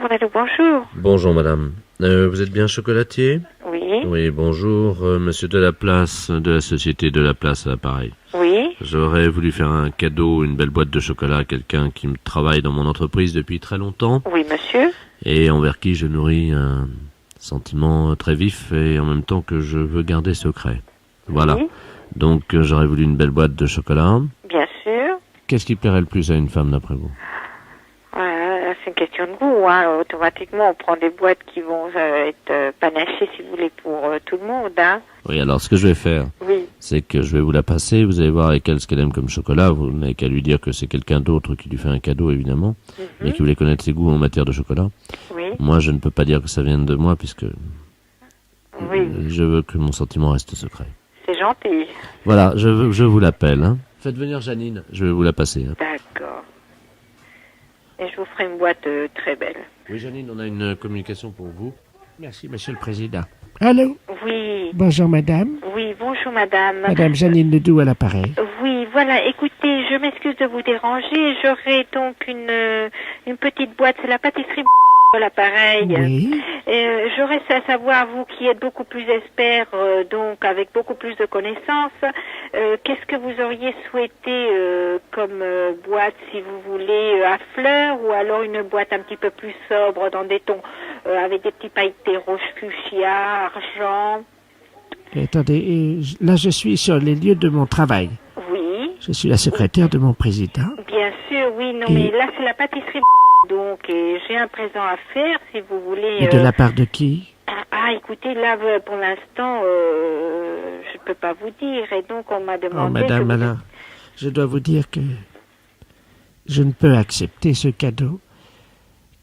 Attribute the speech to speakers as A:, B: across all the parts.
A: Bonalou, bonjour.
B: Bonjour madame. Vous êtes bien chocolatier?
A: Oui.
B: Oui, bonjour. Monsieur Delaplace, de la société Delaplace à l'appareil.
A: Oui.
B: J'aurais voulu faire un cadeau, une belle boîte de chocolat à quelqu'un qui me travaille dans mon entreprise depuis très longtemps.
A: Oui, monsieur.
B: Et envers qui je nourris un sentiment très vif et en même temps que je veux garder secret. Voilà.
A: Oui.
B: Donc j'aurais voulu une belle boîte de chocolat.
A: Bien sûr.
B: Qu'est-ce qui plairait le plus à une femme d'après vous?
A: C'est une question de goût. Hein. Automatiquement, on prend des boîtes qui vont être panachées, si vous voulez, pour tout le monde. Hein.
B: Oui, alors ce que je vais faire,
A: Oui.
B: c'est que je vais vous la passer, vous allez voir avec elle ce qu'elle aime comme chocolat, vous n'avez qu'à lui dire que c'est quelqu'un d'autre qui lui fait un cadeau évidemment, mais qui voulait connaître ses goûts en matière de chocolat.
A: Oui.
B: Moi je ne peux pas dire que ça vienne de moi puisque
A: Oui.
B: je veux que mon sentiment reste secret.
A: C'est gentil.
B: Voilà, je vous l'appelle. Hein. Faites venir Janine, je vais vous la passer. Hein.
A: D'accord. Et je vous ferai une boîte très belle.
B: Oui Janine, on a une communication pour vous.
C: Merci, Monsieur le Président. Allô?
A: Oui.
C: Bonjour, madame.
A: Oui, bonjour madame.
C: Madame Janine Ledoux à l'appareil.
A: Oui, voilà, écoutez, je m'excuse de vous déranger. J'aurai donc une petite boîte, c'est la pâtisserie à l'appareil.
C: Oui.
A: J'aurais à savoir, vous qui êtes beaucoup plus expert, donc avec beaucoup plus de connaissances, qu'est-ce que vous auriez souhaité comme boîte, si vous voulez, à fleurs, ou alors une boîte un petit peu plus sobre, dans des tons, avec des petits pailletés rouge fuchsia, argent.
C: Attendez, là je suis sur les lieux de mon travail.
A: Oui.
C: Je suis la secrétaire de mon président.
A: Bien sûr, oui, non, mais là c'est la pâtisserie. Donc, j'ai un présent à faire, si vous voulez.
C: Et de la part de qui?
A: Écoutez, là, pour l'instant, je peux pas vous dire. Et donc, on m'a demandé...
C: Oh, madame, alors, je dois vous dire que je ne peux accepter ce cadeau.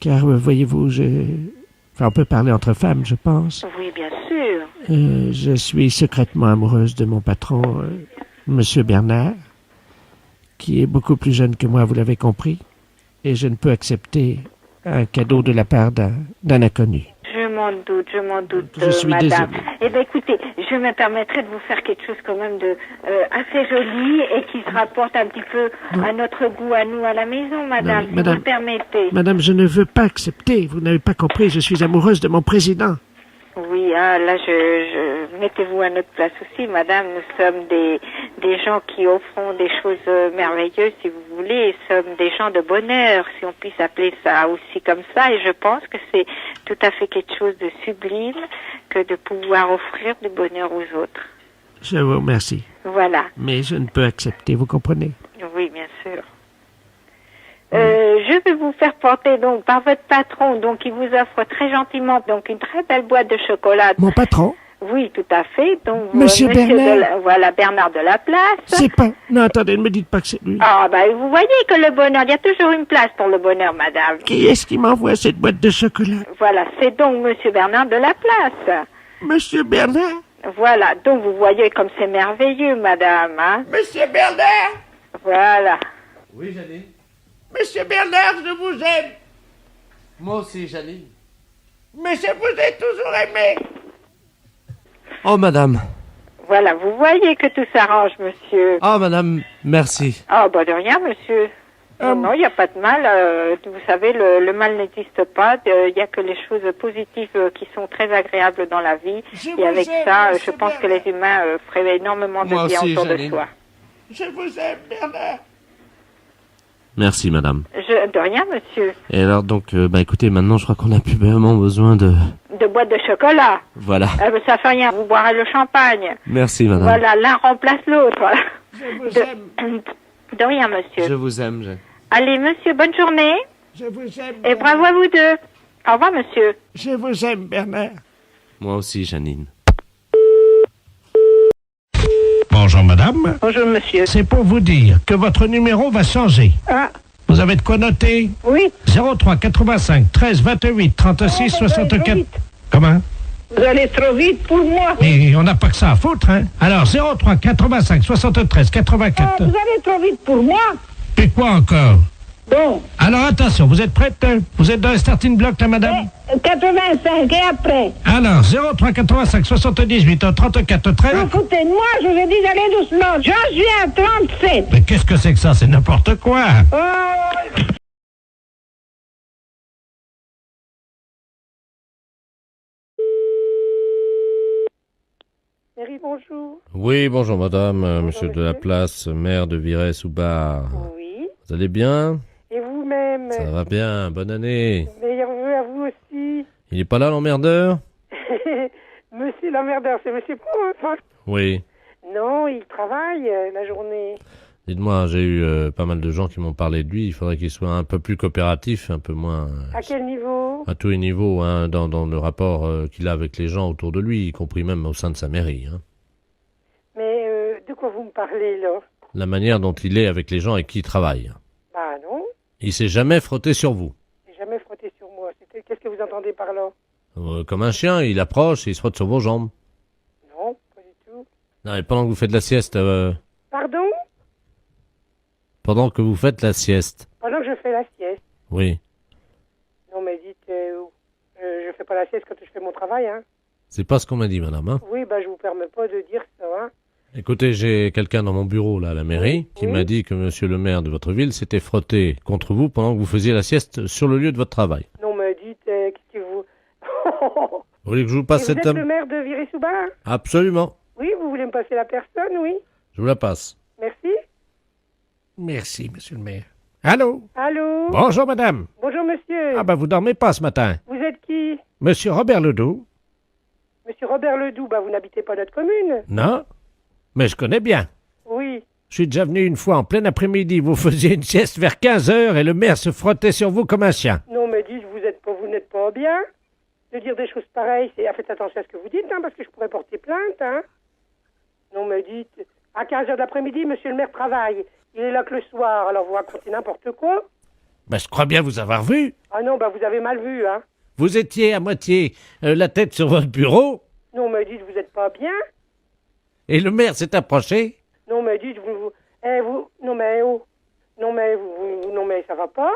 C: Car, voyez-vous, Enfin, on peut parler entre femmes, je pense.
A: Oui, bien sûr.
C: Je suis secrètement amoureuse de mon patron, Monsieur Bernard, qui est beaucoup plus jeune que moi, vous l'avez compris. Et je ne peux accepter un cadeau de la part d'un inconnu.
A: Je m'en doute,
C: Je suis
A: madame.
C: désolé.
A: Eh bien, écoutez, je me permettrai de vous faire quelque chose quand même de assez joli et qui se rapporte un petit peu à notre goût, à nous, à la maison, madame,
C: Non,
A: si
C: madame,
A: vous le permettez.
C: Madame, je ne veux pas accepter. Vous n'avez pas compris, je suis amoureuse de mon président.
A: Oui, là, mettez-vous à notre place aussi, madame. Nous sommes des gens qui offront des choses merveilleuses, si vous voulez. Nous sommes des gens de bonheur, si on puisse appeler ça aussi comme ça. Et je pense que c'est tout à fait quelque chose de sublime que de pouvoir offrir du bonheur aux autres.
C: Je vous remercie.
A: Voilà.
C: Mais je ne peux accepter, vous comprenez?
A: Oui, bien sûr. Je vais vous faire porter donc par votre patron, donc il vous offre très gentiment donc une très belle boîte de chocolat.
C: Mon patron?
A: Oui, tout à fait. Donc
C: Monsieur Bernard.
A: voilà Bernard de la Place.
C: C'est pas... Non, attendez, ne me dites pas que c'est lui.
A: Ah vous voyez que le bonheur, il y a toujours une place pour le bonheur, madame.
C: Qui est-ce qui m'envoie cette boîte de chocolat?
A: Voilà, c'est donc Monsieur Bernard de la Place.
C: Monsieur Bernard?
A: Voilà, donc vous voyez comme c'est merveilleux, madame. Hein?
C: Monsieur Bernard?
A: Voilà.
B: Oui Janine.
C: Monsieur Bernard, je vous aime.
B: Moi aussi Janine.
C: Mais je vous ai toujours aimé.
B: Oh madame.
A: Voilà, vous voyez que tout s'arrange, monsieur.
B: Ah madame, merci.
A: Ah, de rien, monsieur. Non, il n'y a pas de mal. Vous savez, le mal n'existe pas. Il n'y a que les choses positives qui sont très agréables dans la vie. Et avec ça, je pense que les humains feraient énormément de bien autour de soi.
C: Je vous aime, Bernard.
B: Merci madame.
A: De rien, monsieur.
B: Et alors donc, écoutez, maintenant je crois qu'on a plus vraiment besoin de...
A: De boîte de chocolat.
B: Voilà.
A: Ça fait rien, vous boirez le champagne.
B: Merci madame.
A: Voilà, l'un remplace l'autre. Voilà.
C: Je vous aime.
A: De rien, monsieur.
B: Je vous aime. Jeanne.
A: Allez, monsieur, bonne journée.
C: Je vous aime.
A: Et bravo à vous deux. Au revoir, monsieur.
C: Je vous aime, Bernard.
B: Moi aussi Janine.
C: Bonjour, madame.
A: Bonjour, monsieur.
C: C'est pour vous dire que votre numéro va changer.
A: Ah,
C: Vous avez de quoi noter?
A: oui.
C: 03 85 13 28 36 64. Comment?
A: Vous allez trop vite pour moi.
C: Et on n'a pas que ça à foutre, hein? Alors, 03 85 73 84.
A: allez trop vite pour moi.
C: Et quoi encore?
A: Bon,
C: Alors, attention, vous êtes prête? Vous êtes dans le starting block, là, madame?
A: 85 et après.
C: Alors, 03 85 78 34 13.
A: Foutez de moi, je vous ai dit d'aller doucement. J'en suis à 37.
C: Mais qu'est-ce que c'est que ça? C'est n'importe quoi.
A: Oh,
D: Oui, bonjour.
B: Oui, bonjour madame, monsieur de la
D: monsieur.
B: place, maire de Virey-sous-Bar.
D: Oui.
B: Vous allez bien?
D: Et vous-même?
B: Ça va bien, bonne année.
D: Meilleurs vœux à vous aussi.
B: Il est pas là l'emmerdeur?
D: Monsieur l'emmerdeur, c'est monsieur Pro, hein?
B: Oui.
D: Non, il travaille la journée.
B: Dites-moi, j'ai eu pas mal de gens qui m'ont parlé de lui, il faudrait qu'il soit un peu plus coopératif, un peu moins...
D: À quel niveau?
B: à tous les niveaux, hein, dans le rapport qu'il a avec les gens autour de lui, y compris même au sein de sa mairie. Hein.
D: Mais de quoi vous me parlez, là?
B: La manière dont il est avec les gens avec qui il travaille.
D: Bah non,
B: Il s'est jamais frotté sur vous.
D: j'ai jamais frotté sur moi. Qu'est-ce que vous entendez par là?
B: Comme un chien, il approche et il se frotte sur vos jambes.
D: Non, pas du tout.
B: Non, mais pendant que vous faites la sieste...
D: Pardon?
B: pendant que vous faites la sieste.
D: Pendant que je fais la sieste.
B: Oui.
D: Non, mais dites, je fais pas la sieste quand je fais mon travail, hein.
B: C'est pas ce qu'on m'a dit, madame. Hein.
D: Oui, bah je vous permets pas de dire ça, hein.
B: Écoutez, j'ai quelqu'un dans mon bureau, là, à la mairie, qui
D: Oui.
B: m'a dit que monsieur le maire de votre ville s'était frotté contre vous pendant que vous faisiez la sieste sur le lieu de votre travail.
D: Non, mais dites, qu'est-ce que vous...
B: Vous voulez que je vous
D: Et
B: passe
D: vous
B: cette
D: êtes
B: dame?
D: le maire de Virey-sous-Bar?
B: Absolument.
D: Oui, vous voulez me passer la personne, oui.
B: Je vous la passe.
D: Merci.
C: Merci, monsieur le maire. Allô?
D: Allô?
C: Bonjour, madame.
D: Bonjour, monsieur.
C: Ah ben, vous dormez pas ce matin.
D: Vous êtes qui?
C: Monsieur Robert Ledoux?
D: Monsieur Robert Ledoux, bah vous n'habitez pas notre commune.
C: Non? Mais je connais bien.
D: Oui.
C: Je suis déjà venu une fois en plein après-midi. Vous faisiez une sieste vers 15h et le maire se frottait sur vous comme un chien.
D: Non, mais dites, vous n'êtes pas bien. De dire des choses pareilles, faites attention à ce que vous dites, hein, parce que je pourrais porter plainte, hein. Non, mais dites, à 15h de l'après-midi, monsieur le maire travaille. Il est là que le soir, alors vous racontez n'importe quoi.
C: Ben, je crois bien vous avoir vu.
D: Ah non, bah vous avez mal vu, hein.
C: Vous étiez à moitié la tête sur votre bureau
D: Non, mais dites, vous n'êtes pas bien.
C: et le maire s'est approché.
D: Non, mais dites, non, mais, oh. Non, mais, non, mais ça va pas.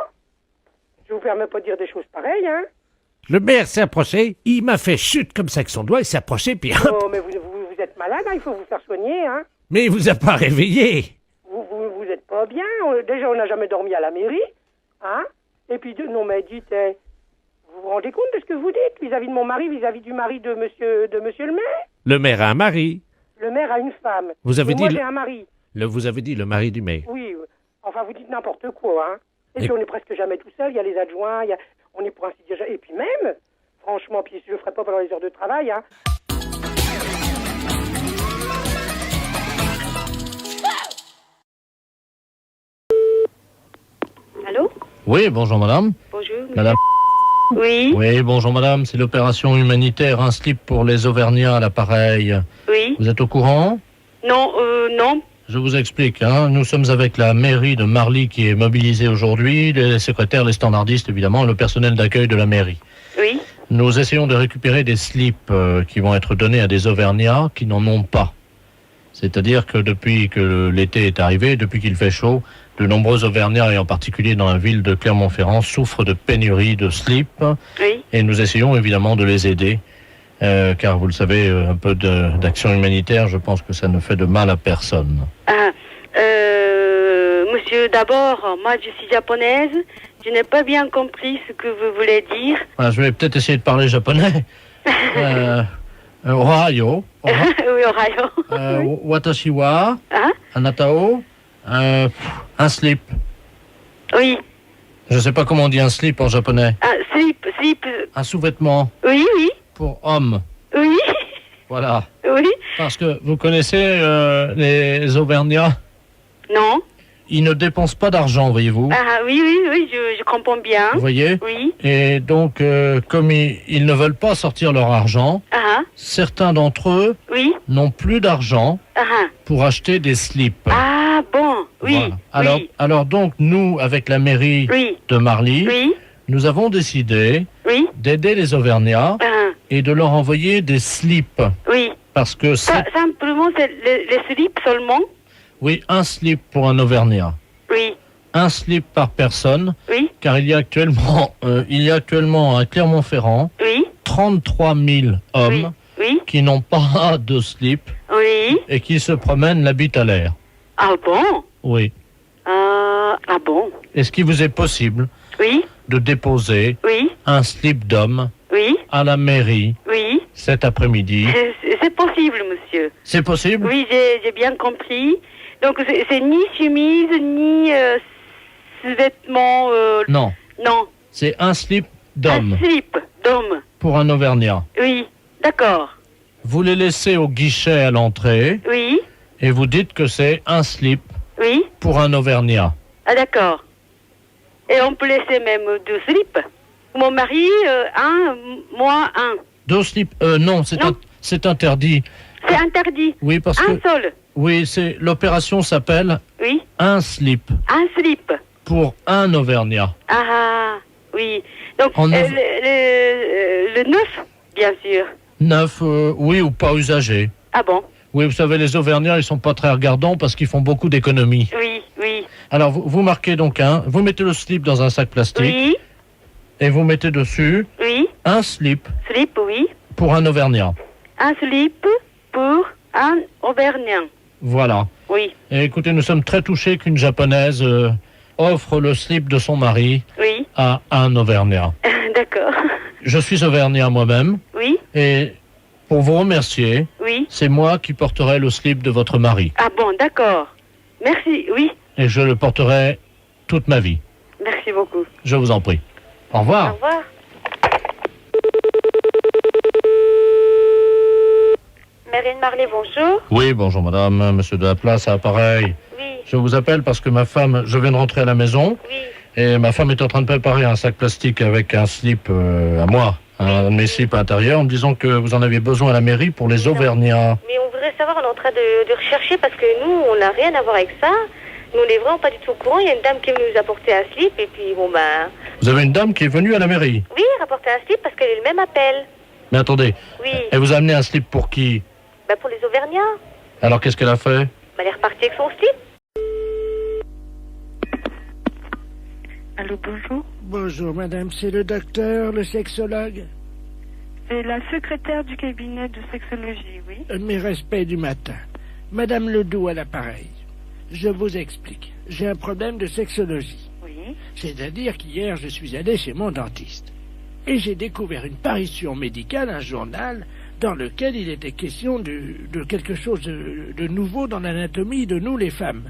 D: Je vous permets pas de dire des choses pareilles, hein.
C: Le maire s'est approché, il m'a fait chute comme ça avec son doigt, il s'est approché, puis hop.
D: Oh, mais vous êtes malade, hein, il faut vous faire soigner, hein.
C: Mais il vous a pas réveillé.
D: Vous êtes pas bien. Déjà, on n'a jamais dormi à la mairie, hein. Et puis, non, mais dites, vous vous rendez compte de ce que vous dites vis-à-vis de mon mari, vis-à-vis du mari de monsieur le maire?
C: Le maire a un mari.
D: Le maire a une femme.
C: Vous avez
D: Et
C: dit
D: moi,
C: le-
D: j'ai un mari.
C: Vous avez dit le mari du maire.
D: Oui, enfin, vous dites n'importe quoi, hein. Et puis, on est presque jamais tout seul. Il y a les adjoints, on est pour ainsi dire... Et puis même, franchement, puis je le ferai pas pendant les heures de travail, hein.
A: Allô?
B: Oui, bonjour madame.
A: Bonjour.
B: Madame.
A: Oui,
B: Oui, bonjour madame, c'est l'opération humanitaire, un slip pour les Auvergnats à l'appareil.
A: oui.
B: Vous êtes au courant?
A: Non, non.
B: Je vous explique, hein. Nous sommes avec la mairie de Marly qui est mobilisée aujourd'hui, les secrétaires, les standardistes évidemment, le personnel d'accueil de la mairie.
A: Oui.
B: Nous essayons de récupérer des slips qui vont être donnés à des Auvergnats qui n'en ont pas. C'est-à-dire que depuis que l'été est arrivé, depuis qu'il fait chaud, de nombreux Auvergnats, et en particulier dans la ville de Clermont-Ferrand, souffrent de pénurie de slips.
A: Oui.
B: Et nous essayons évidemment de les aider. Car vous le savez, un peu d'action humanitaire, je pense que ça ne fait de mal à personne.
A: Ah, monsieur, d'abord, moi je suis japonaise. Je n'ai pas bien compris ce que vous voulez dire.
B: Voilà, je vais peut-être essayer de parler japonais. Ohayo.
A: Oui, Ohio.
B: Watashi wa
A: Hein?
B: anata o un slip.
A: Oui.
B: Je ne sais pas comment on dit un slip en japonais.
A: Ah, slip.
B: Un sous-vêtement
A: Oui, oui.
B: pour homme.
A: Oui.
B: Voilà.
A: Oui.
B: Parce que vous connaissez les Auvergnats,
A: Non.
B: ils ne dépensent pas d'argent, voyez-vous.
A: Ah, oui, je comprends bien.
B: Vous voyez?
A: Oui.
B: Et donc, comme ils ne veulent pas sortir leur argent,
A: Ah,
B: certains d'entre eux
A: oui.
B: n'ont plus d'argent
A: Ah,
B: pour acheter des slips.
A: ah, bon. Oui.
B: Voilà.
A: Oui.
B: Alors donc, nous, avec la mairie
A: Oui.
B: de Marly,
A: Oui.
B: nous avons décidé
A: Oui.
B: d'aider les Auvergnats
A: Ah,
B: et de leur envoyer des slips.
A: oui.
B: Parce que c'est,
A: Simplement, c'est les slips seulement.
B: oui, un slip pour un Auvergnat.
A: Oui.
B: Un slip par personne,
A: Oui.
B: car il y a actuellement à Clermont-Ferrand
A: Oui.
B: 33 000 hommes
A: Oui.
B: qui n'ont pas de slip
A: Oui.
B: et qui se promènent la bite à l'air.
A: Ah bon?
B: Oui.
A: Ah bon?
B: Est-ce qu'il vous est possible
A: Oui.
B: de déposer
A: Oui.
B: un slip d'homme
A: Oui.
B: à la mairie
A: Oui.
B: cet après-midi.
E: C'est possible, monsieur.
B: C'est possible?
E: Oui, j'ai bien compris. Donc, c'est ni chemise, ni vêtements...
B: Non,
E: Non,
B: c'est un slip d'homme
E: un slip d'homme.
B: pour un Auvergnat.
E: Oui, d'accord.
B: Vous les laissez au guichet à l'entrée
E: Oui,
B: et vous dites que c'est un slip
E: oui.
B: pour un Auvergnat.
E: Ah, d'accord. Et on peut laisser même 2 slips. Mon mari, un, moi, un.
B: 2 slips? Non,
E: Non.
B: c'est interdit.
E: C'est interdit.
B: Oui, parce
E: Un
B: que
E: seul.
B: oui, l'opération s'appelle
E: Oui,
B: un slip
E: un slip.
B: pour un Auvergnat.
E: Ah, oui. Donc,
B: En neuf.
E: le 9, bien sûr.
B: 9, oui, ou pas usagé.
E: Ah bon?
B: Oui, vous savez, les Auvergnats, ils sont pas très regardants parce qu'ils font beaucoup d'économies.
E: Oui, oui.
B: Alors, vous marquez donc vous mettez le slip dans un sac plastique
E: Oui,
B: et vous mettez dessus
E: oui.
B: un slip
E: Slip, oui.
B: pour un Auvergnat.
E: Un slip pour un Auvergnat.
B: Voilà.
E: Oui,
B: Et écoutez, nous sommes très touchés qu'une Japonaise offre le slip de son mari
E: oui.
B: à un Auvergnat.
E: D'accord.
B: Je suis Auvergnat moi-même
E: Oui,
B: et pour vous remercier,
E: oui.
B: c'est moi qui porterai le slip de votre mari.
E: Ah bon, d'accord. Merci, oui.
B: Et je le porterai toute ma vie.
E: Merci beaucoup.
B: Je vous en prie. Au
E: Au
B: revoir.
E: revoir. Marine Marley, bonjour.
B: Oui, bonjour madame, monsieur de la place, à l'appareil.
E: Oui,
B: Je vous appelle parce que ma femme, je viens de rentrer à la maison
E: oui.
B: et ma femme est en train de préparer un sac plastique avec un slip à moi, un de mes slips intérieurs, en me disant que vous en aviez besoin à la mairie pour les Auvergnats.
E: Mais on voudrait savoir, on est en train de rechercher parce que nous, on n'a rien à voir avec ça. Nous, on n'est vraiment pas du tout au courant. Il y a une dame qui est venue nous apporter un slip et puis bon ben...
B: Vous avez une dame qui est venue à la mairie.
E: Oui, rapporter un slip parce qu'elle est le même appel.
B: Mais attendez,
E: Oui,
B: elle vous a amené un slip pour qui?
E: ben pour les Auvergnats.
B: Alors qu'est-ce qu'elle a fait?
E: Ben, elle est repartie avec son slip.
A: Allô, bonjour.
C: Bonjour madame, c'est le docteur, le sexologue.
A: C'est la secrétaire du cabinet de sexologie, oui.
C: Mes respects du matin. Madame Ledoux à l'appareil. Je vous explique. J'ai un problème de sexologie.
A: Oui.
C: C'est-à-dire qu'hier, je suis allé chez mon dentiste. Et j'ai découvert une parution médicale, un journal, dans lequel il était question de quelque chose de nouveau dans l'anatomie de nous, les femmes.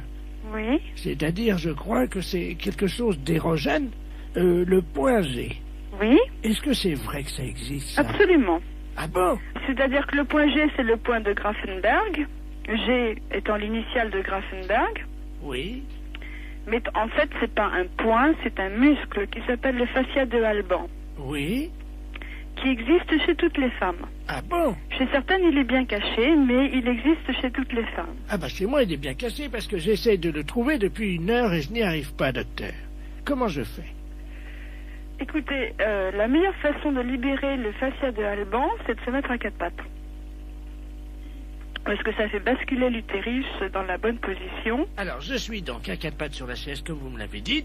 A: Oui.
C: C'est-à-dire, je crois que c'est quelque chose d'érogène, le point G.
A: Oui.
C: Est-ce que c'est vrai que ça existe, ça?
A: Absolument.
C: Ah bon?
A: C'est-à-dire que le point G, c'est le point de Grafenberg. G étant l'initiale de Grafenberg.
C: Oui.
A: Mais en fait, c'est pas un point, c'est un muscle qui s'appelle le fascia de Alban,
C: Oui.
A: qui existe chez toutes les femmes.
C: Ah bon?
A: Chez certaines, il est bien caché, mais il existe chez toutes les femmes.
C: Ah bah chez moi, il est bien cassé parce que j'essaie de le trouver depuis 1 heure et je n'y arrive pas, docteur. Comment je fais?
A: Écoutez, la meilleure façon de libérer le fascia de Alban, c'est de se mettre à 4 pattes. Parce que ça fait basculer l'utérus dans la bonne position.
C: Alors, je suis donc à 4 pattes sur la chaise, comme vous me l'avez dit.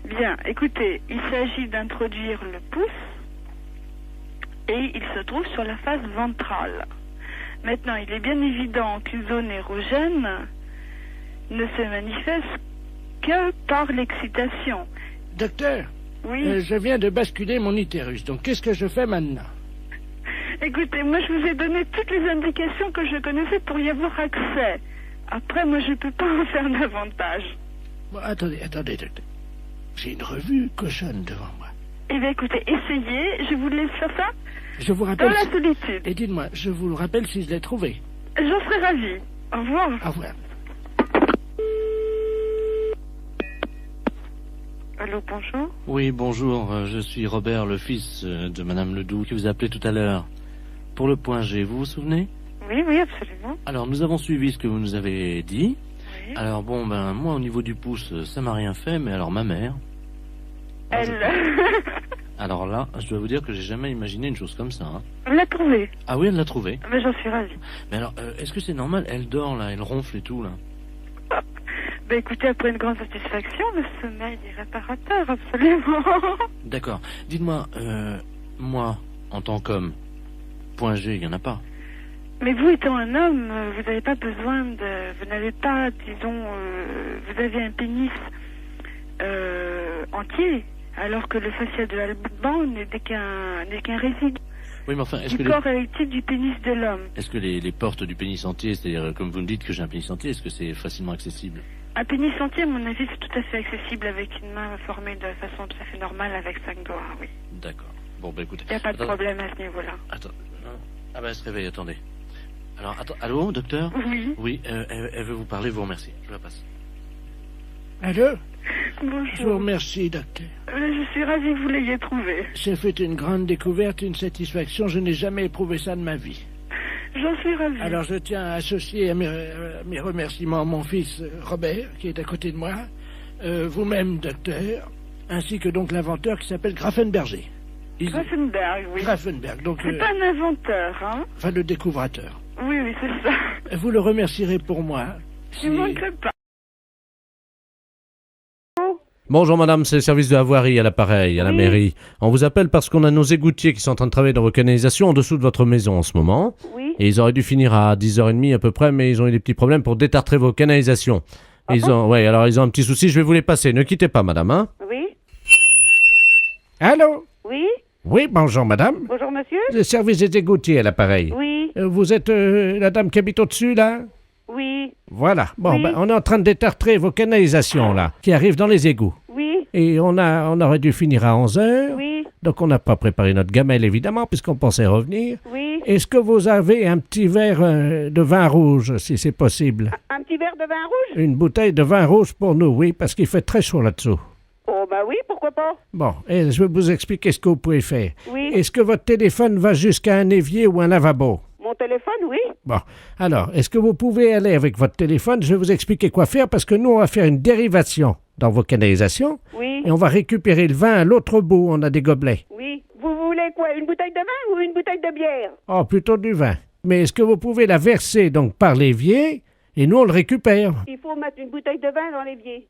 A: Bien, écoutez, il s'agit d'introduire le pouce et il se trouve sur la face ventrale. Maintenant, il est bien évident qu'une zone érogène ne se manifeste que par l'excitation.
C: Docteur,
A: Oui.
C: je viens de basculer mon utérus, donc qu'est-ce que je fais maintenant?
A: Écoutez, moi je vous ai donné toutes les indications que je connaissais pour y avoir accès. Après, moi je peux pas en faire davantage.
C: Bon, attendez, docteur. J'ai une revue cochonne devant moi.
A: Eh bien écoutez, essayez, je vous laisse faire ça
C: Je vous
A: dans
C: rappelle...
A: la solitude.
C: Et dites-moi, je vous le rappelle si je l'ai trouvé.
A: J'en serais ravie. Au revoir.
C: Au revoir.
A: Allô, bonjour.
B: Oui, bonjour, je suis Robert, le fils de Madame Ledoux, qui vous a appelé tout à l'heure. Pour le point G, vous vous souvenez?
A: Oui, oui, absolument.
B: Alors, nous avons suivi ce que vous nous avez dit.
A: Oui.
B: Alors, bon, ben, moi, au niveau du pouce, ça m'a rien fait, mais alors, ma mère...
A: Elle...
B: Alors là, je dois vous dire que j'ai jamais imaginé une chose comme ça. Hein.
A: On l'a trouvée.
B: Ah oui, elle l'a trouvé.
A: Mais j'en suis ravie.
B: Mais alors, est-ce que c'est normal? Elle dort, là, elle ronfle et tout, là.
A: Ben écoutez, après une grande satisfaction, le sommeil est réparateur, absolument.
B: D'accord. Dites-moi, moi, en tant qu'homme, point G, il n'y en a pas.
A: Mais vous étant un homme, vous n'avez pas besoin de... Vous n'avez pas, disons... vous avez un pénis entier, alors que le fascia de Alban n'est qu'un résidu.
B: Oui, mais enfin, est-ce
F: du
B: que
F: corps érectile du pénis de l'homme.
B: est-ce que les portes du pénis entier, c'est-à-dire comme vous me dites que j'ai un pénis entier, est-ce que c'est facilement accessible?
F: Un pénis entier, à mon avis, c'est tout à fait accessible avec une main formée de façon tout à fait normale avec 5 doigts, oui.
B: D'accord. Bon, bah écoutez.
F: Il n'y a pas de problème à ce niveau-là.
B: Attends. Ah bah elle se réveille, attendez. Alors, attends, allô, docteur?
F: Oui.
B: Oui, elle veut vous parler, vous remercie. Je la passe.
C: Allô?
F: Bonjour.
C: Je vous remercie, docteur.
F: Je suis ravie que vous l'ayez trouvé.
C: J'ai fait une grande découverte, une satisfaction. Je n'ai jamais éprouvé ça de ma vie.
F: J'en suis ravie.
C: Alors je tiens à associer à mes remerciements mon fils Robert, qui est à côté de moi, vous-même, docteur, ainsi que donc l'inventeur qui s'appelle Grafenberger.
F: Grafenberg, oui.
C: Grafenberg, donc...
F: C'est pas un inventeur, hein?
C: Enfin, le découvrateur.
F: Oui, c'est ça.
C: Vous le remercierez pour moi.
F: Je ne manquerai pas.
B: Bonjour madame, c'est le service de Avoirie à l'appareil, à la mairie. On vous appelle parce qu'on a nos égoutiers qui sont en train de travailler dans vos canalisations en dessous de votre maison en ce moment.
G: Oui.
B: Et ils auraient dû finir à 10h30 à peu près, mais ils ont eu des petits problèmes pour détartrer vos canalisations. Alors ils ont un petit souci, je vais vous les passer. Ne quittez pas madame, hein.
G: Oui.
C: Allô?
G: Oui.
C: Oui, bonjour madame.
G: Bonjour monsieur.
C: Le service des égoutiers à l'appareil.
G: Oui.
C: Vous êtes la dame qui habite au-dessus, là?
G: Oui.
C: Voilà. Bon,
G: Oui.
C: ben, on est en train de détartrer vos canalisations, là, qui arrivent dans les égouts.
G: Oui.
C: Et on aurait dû finir à 11h.
G: Oui.
C: Donc on n'a pas préparé notre gamelle, évidemment, puisqu'on pensait revenir.
G: Oui.
C: Est-ce que vous avez un petit verre de vin rouge, si c'est possible?
G: Un petit verre de vin rouge?
C: Une bouteille de vin rouge pour nous, oui, parce qu'il fait très chaud là-dessous.
G: Oh, bah oui, pourquoi pas?
C: Bon, et je vais vous expliquer ce que vous pouvez faire.
G: Oui.
C: Est-ce que votre téléphone va jusqu'à un évier ou un lavabo?
G: Mon téléphone, oui.
C: Bon, alors, est-ce que vous pouvez aller avec votre téléphone? Je vais vous expliquer quoi faire, parce que nous, on va faire une dérivation dans vos canalisations.
G: Oui.
C: Et on va récupérer le vin à l'autre bout, on a des gobelets.
G: Oui. Vous voulez quoi? Une bouteille de vin ou une bouteille de bière?
C: Oh, plutôt du vin. Mais est-ce que vous pouvez la verser, donc, par l'évier, et nous, on le récupère?
G: Il faut mettre une bouteille de vin dans l'évier.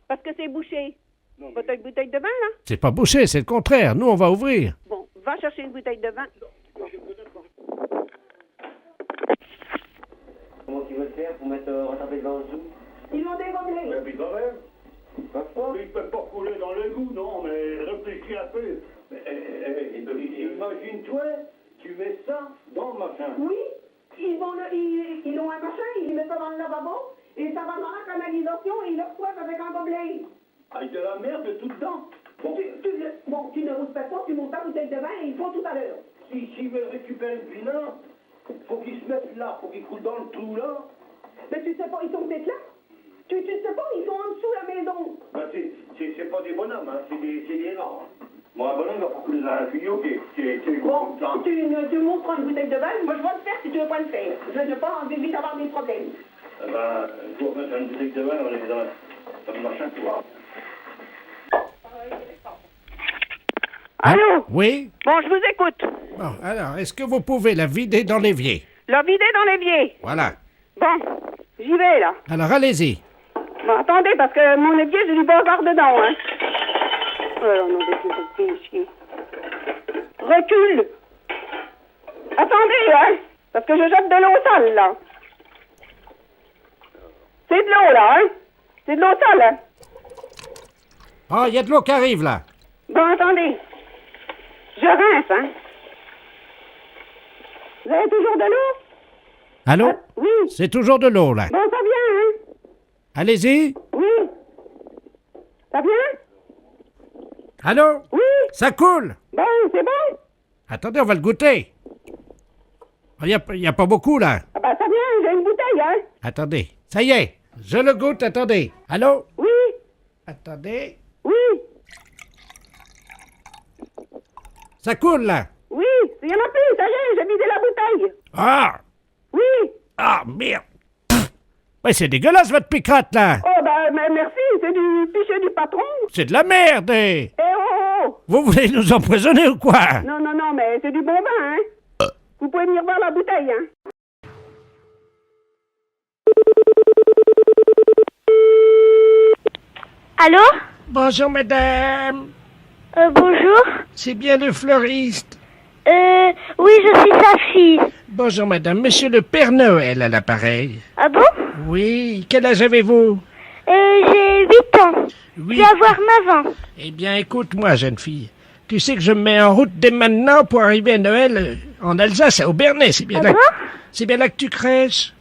G: Parce que c'est bouché. Votre bouteille de vin, là?
C: C'est pas bouché, c'est le contraire. Nous, on va ouvrir.
G: Bon, va chercher une bouteille de vin.
H: Comment tu veux le faire pour mettre rattraper le vin en dessous?
G: Ils l'ont dégommelé.
I: Mais puis quand même, il ne peut pas couler dans l'égout, non, mais réfléchis un peu. Imagine-toi, tu mets ça dans le machin.
G: Oui. Ils ont un machin, ils mettent ça dans le lavabo, et ça va dans la canalisation, et ils le reçoivent avec un gobelet.
I: Avec de la merde tout dedans. Bon,
G: Tu ne respectes pas, tu montes ta bouteille de vin et il faut tout à l'heure.
I: s'ils veulent récupérer le vilain, faut qu'ils se mettent là, faut qu'ils coulent dans le trou là.
G: Mais tu sais pas, ils sont peut-être là. Tu sais pas, ils sont en dessous de la maison.
I: Ben, c'est pas des bonhommes, hein, c'est des rats. Hein. Bon, un bonhomme va pas couler dans un tuyau qui est gros
G: Bon,
I: comme ça.
G: tu montres une bouteille de vin, moi je vais le faire si tu veux pas le faire. Je ne veux pas vite avoir des problèmes.
I: Eh ben, il faut mettre une bouteille de vin, on est dans le machin, tu vois.
G: Allô?
C: Oui?
G: Bon, je vous écoute.
C: Bon, alors, est-ce que vous pouvez la vider dans l'évier?
G: La vider dans l'évier.
C: Voilà.
G: Bon, j'y vais là.
C: Alors, allez-y.
G: Bon, attendez, parce que mon évier, j'ai du bazar dedans, hein. Oh non, des chiens. Recule. Attendez, hein, parce que je jette de l'eau sale, là. C'est de l'eau, là, hein. C'est de l'eau sale, hein.
C: Oh, il y a de l'eau qui arrive, là.
G: Bon, attendez. Je rince, hein. Vous avez toujours de l'eau?
C: Allô?
G: Oui.
C: C'est toujours de l'eau, là.
G: Bon, ça vient, hein.
C: Allez-y.
G: Oui. Ça vient?
C: Allô?
G: Oui.
C: Ça coule.
G: Bon, c'est bon?
C: Attendez, on va le goûter. Il n'y a pas beaucoup, là.
G: Ah ben, ça vient, j'ai une bouteille, hein.
C: Attendez. Ça y est. Je le goûte, attendez. Allô?
G: Oui.
C: Attendez.
G: Oui.
C: Ça coule, là.
G: Oui. Il y en a plus, ça y est, j'ai vidé la bouteille.
C: Ah!
G: Oui.
C: Ah, merde. Ouais, c'est dégueulasse, votre picrate, là.
G: Oh, ben, mais merci, c'est du pichet du patron.
C: C'est de la merde, eh.
G: Eh oh.
C: Vous voulez nous empoisonner ou quoi?
G: Non, non, non, mais c'est du bon vin, hein. Vous pouvez venir voir la bouteille, hein.
A: Allô?
C: Bonjour, madame.
A: Bonjour.
C: C'est bien le fleuriste.
A: Oui, je suis sa fille.
C: Bonjour, madame. Monsieur le Père Noël à l'appareil.
A: Ah bon?
C: Oui. Quel âge avez-vous?
A: J'ai 8 ans.
C: Oui.
A: Je vais avoir 9 ans.
C: Eh bien, écoute-moi, jeune fille. Tu sais que je me mets en route dès maintenant pour arriver à Noël en Alsace, à Aubernais. C'est bien, c'est bien là que tu crèches?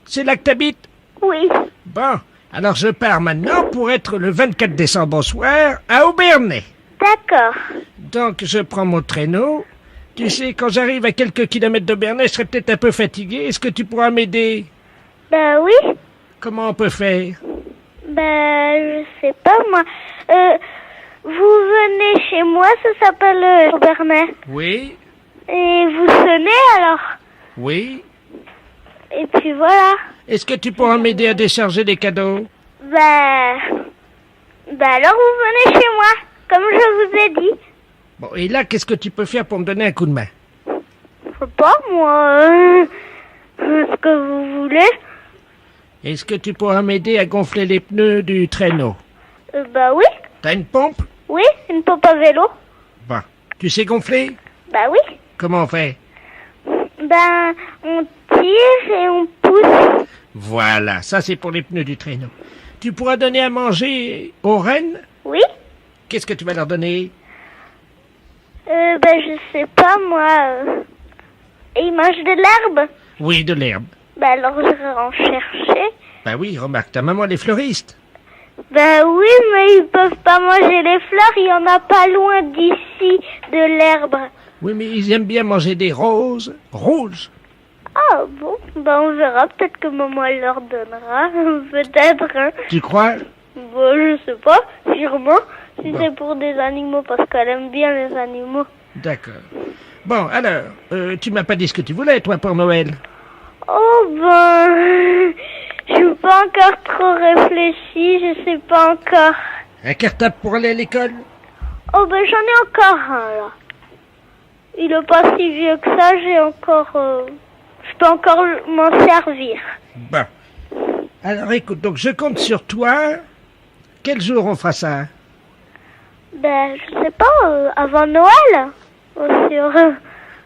C: C'est là que t'habites?
J: Oui.
C: Bon, alors je pars maintenant pour être le 24 décembre au soir à Aubernais.
J: D'accord.
C: Donc je prends mon traîneau. Tu sais, quand j'arrive à quelques kilomètres d'Aubernais, je serai peut-être un peu fatigué. Est-ce que tu pourras m'aider?
J: Ben oui.
C: Comment on peut faire?
J: Ben, je sais pas, moi. Vous venez chez moi, ça s'appelle Aubernais.
C: Oui,
J: Et vous sonnez alors?
C: oui.
J: Et puis voilà.
C: Est-ce que tu pourras m'aider à décharger les cadeaux?
J: Ben alors vous venez chez moi, comme je vous ai dit.
C: Bon, et là, qu'est-ce que tu peux faire pour me donner un coup de main?
J: Je sais pas, moi. Ce que vous voulez.
C: Est-ce que tu pourras m'aider à gonfler les pneus du traîneau?
J: Ben oui.
C: T'as une pompe?
J: Oui, une pompe à vélo.
C: Bon. Tu sais gonfler?
J: Ben oui.
C: Comment on fait?
J: Ben, on tire et on pousse.
C: Voilà, ça c'est pour les pneus du traîneau. Tu pourras donner à manger aux rennes?
J: Oui.
C: Qu'est-ce que tu vas leur donner?
J: Ben je sais pas, moi. Et ils mangent de l'herbe?
C: Oui, de l'herbe.
J: Ben alors j'irai en chercher.
C: Ben oui, remarque, ta maman elle est fleuriste.
J: Ben oui, mais ils peuvent pas manger les fleurs, il y en a pas loin d'ici de l'herbe.
C: Oui, mais ils aiment bien manger des roses rouges.
J: Ah bon, ben on verra, peut-être que maman elle leur donnera, peut-être. Hein.
C: Tu crois?
J: Bon, je sais pas, sûrement, si
C: Bon.
J: c'est pour des animaux, parce qu'elle aime bien les animaux.
C: D'accord. Bon, alors, tu m'as pas dit ce que tu voulais, toi, pour Noël?
J: Oh ben, je suis pas encore trop réfléchie, je sais pas encore.
C: Un cartable pour aller à l'école?
J: Oh ben j'en ai encore un là. Il est pas si vieux que ça, j'ai encore... je peux encore m'en servir.
C: Bon. Alors écoute, donc je compte sur toi. Quel jour on fera ça?
J: Ben je sais pas, avant Noël. Aussi heureux.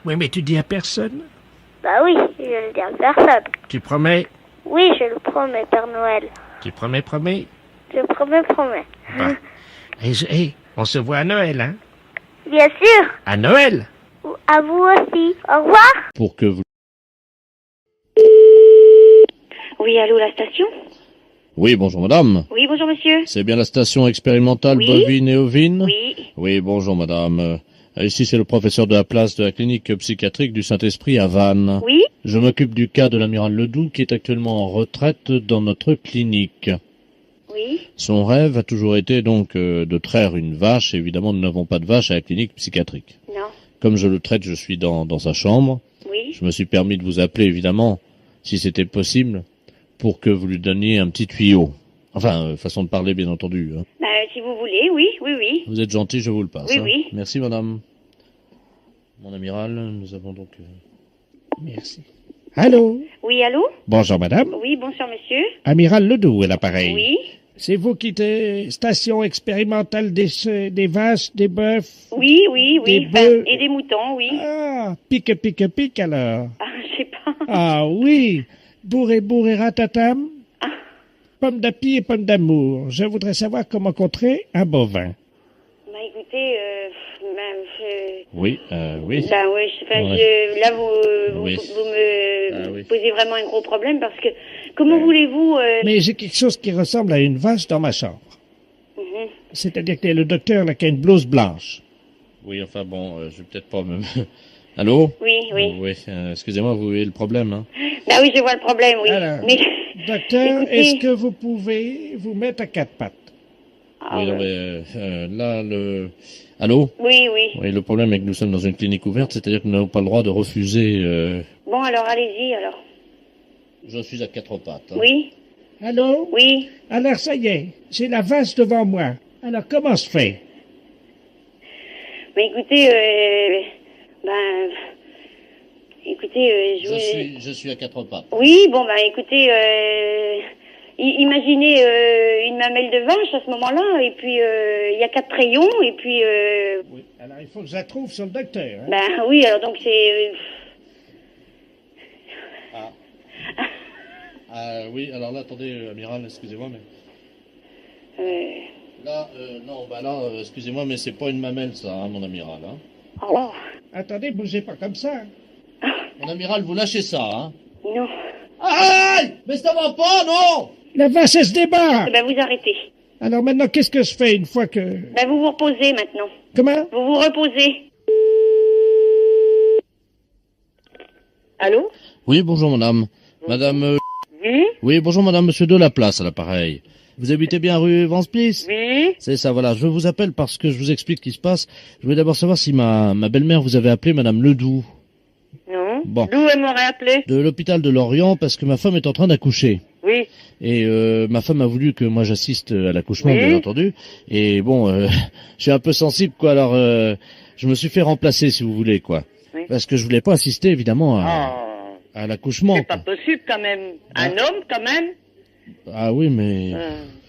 C: Oui, mais tu dis à personne?
J: Bah oui, je le dis à personne.
C: Tu promets?
J: Oui, je le promets, Père Noël.
C: Tu promets?
J: Je promets.
C: Bon. Et on se voit à Noël, hein?
J: Bien sûr.
C: À Noël?
J: À vous aussi. Au revoir.
B: Pour que vous...
E: Oui, allô, la station?
B: Oui, bonjour madame.
E: Oui, bonjour monsieur.
B: C'est bien la station expérimentale
E: Oui.
B: bovine et ovine?
E: Oui.
B: Oui, bonjour madame. Ici c'est le professeur de la place de la clinique psychiatrique du Saint-Esprit à Vannes.
E: Oui.
B: Je m'occupe du cas de l'amiral Ledoux qui est actuellement en retraite dans notre clinique.
E: Oui.
B: Son rêve a toujours été donc de traire une vache. Évidemment, nous n'avons pas de vache à la clinique psychiatrique.
E: Non.
B: Comme je le traite, je suis dans sa chambre.
E: Oui.
B: Je me suis permis de vous appeler, évidemment, si c'était possible, pour que vous lui donniez un petit tuyau. Enfin, façon de parler, bien entendu. Hein.
E: Bah, si vous voulez, oui.
B: Vous êtes gentil, je vous le passe.
E: Oui,
B: hein.
E: oui.
B: Merci, madame. Mon amiral, nous avons donc...
C: Merci. Allô?
E: Oui, allô?
C: Bonjour, madame.
E: Oui, bonsoir monsieur.
C: Amiral Ledoux est l'appareil.
E: Oui.
C: C'est vous qui êtes station expérimentale des vaches, des bœufs?
E: Oui.
C: Des
E: Enfin,
C: bœufs.
E: et des moutons, oui.
C: Ah, pique alors.
E: Ah, je sais pas.
C: Ah oui, bourré ratatam, pomme d'api et pomme d'amour. Je voudrais savoir comment contrer un bovin.
E: Bah écoutez,
B: Oui.
E: là vous
B: Oui.
E: me
B: oui.
E: posez vraiment un gros problème parce que comment voulez-vous
C: Mais j'ai quelque chose qui ressemble à une vache dans ma chambre.
E: mhm.
C: C'est-à-dire que le docteur là, qui a une blouse blanche.
B: Oui, enfin bon, je vais peut-être pas me... Allô?
E: Oui.
B: Oui, excusez-moi, vous voyez le problème, hein?
E: Bah oui, je vois le problème, oui.
C: Alors,
E: Mais
C: docteur,
E: écoutez-
C: est-ce que vous pouvez vous mettre à quatre pattes?
E: Ah,
B: Oui, non,
E: ouais.
B: mais là, le... Allô?
E: Oui.
B: Oui, le problème est que nous sommes dans une clinique ouverte, c'est-à-dire que nous n'avons pas le droit de refuser...
E: Bon alors allez-y alors.
B: Je suis à quatre pattes. Hein.
E: Oui.
C: Allô?
E: Oui.
C: Alors ça y est, j'ai la vache devant moi. Alors comment se fait?
E: Mais écoutez,
B: Je suis à quatre pattes.
E: Oui, bon bah écoutez, imaginez une mamelle de vache à ce moment-là, et puis il y a 4 rayons, et puis
C: Oui. Alors il faut que je la trouve sur le docteur. Hein?
E: ben oui, alors donc c'est
B: Oui, alors là, attendez, amiral, excusez-moi, mais... Là, non, bah là, excusez-moi, mais c'est pas une mamelle, ça, hein, mon amiral. Hein.
G: Oh.
C: Attendez, bougez pas comme ça.
B: Mon amiral, vous lâchez ça, hein.
G: Non.
B: Aïe! Mais ça va pas, non!
C: La vache, elle se débat.
G: Eh ben, vous arrêtez.
C: Alors maintenant, qu'est-ce que je fais une fois que...
G: Ben, vous vous reposez maintenant.
C: Comment?
G: Vous vous reposez. Allô?
B: Oui, bonjour, madame. Madame...
G: Oui?
B: Oui, bonjour, madame, monsieur de la place, à l'appareil. Vous habitez bien rue Vanspice?
G: Oui?
B: C'est ça, voilà. Je vous appelle parce que je vous explique ce qui se passe. Je voulais d'abord savoir si ma belle-mère vous avait appelé madame Ledoux.
G: Non.
B: Bon.
G: D'où elle m'aurait appelé?
B: De l'hôpital de Lorient, parce que ma femme est en train d'accoucher.
G: Oui.
B: Et ma femme a voulu que moi j'assiste à l'accouchement,
G: Oui.
B: bien entendu. Et bon, je suis un peu sensible, quoi. Alors, je me suis fait remplacer, si vous voulez, quoi.
G: Oui.
B: Parce que je voulais pas assister, évidemment,
G: Oh.
B: à l'accouchement.
G: C'est pas possible quand même. Un homme quand même.
B: Ah oui, mais...
G: Vous,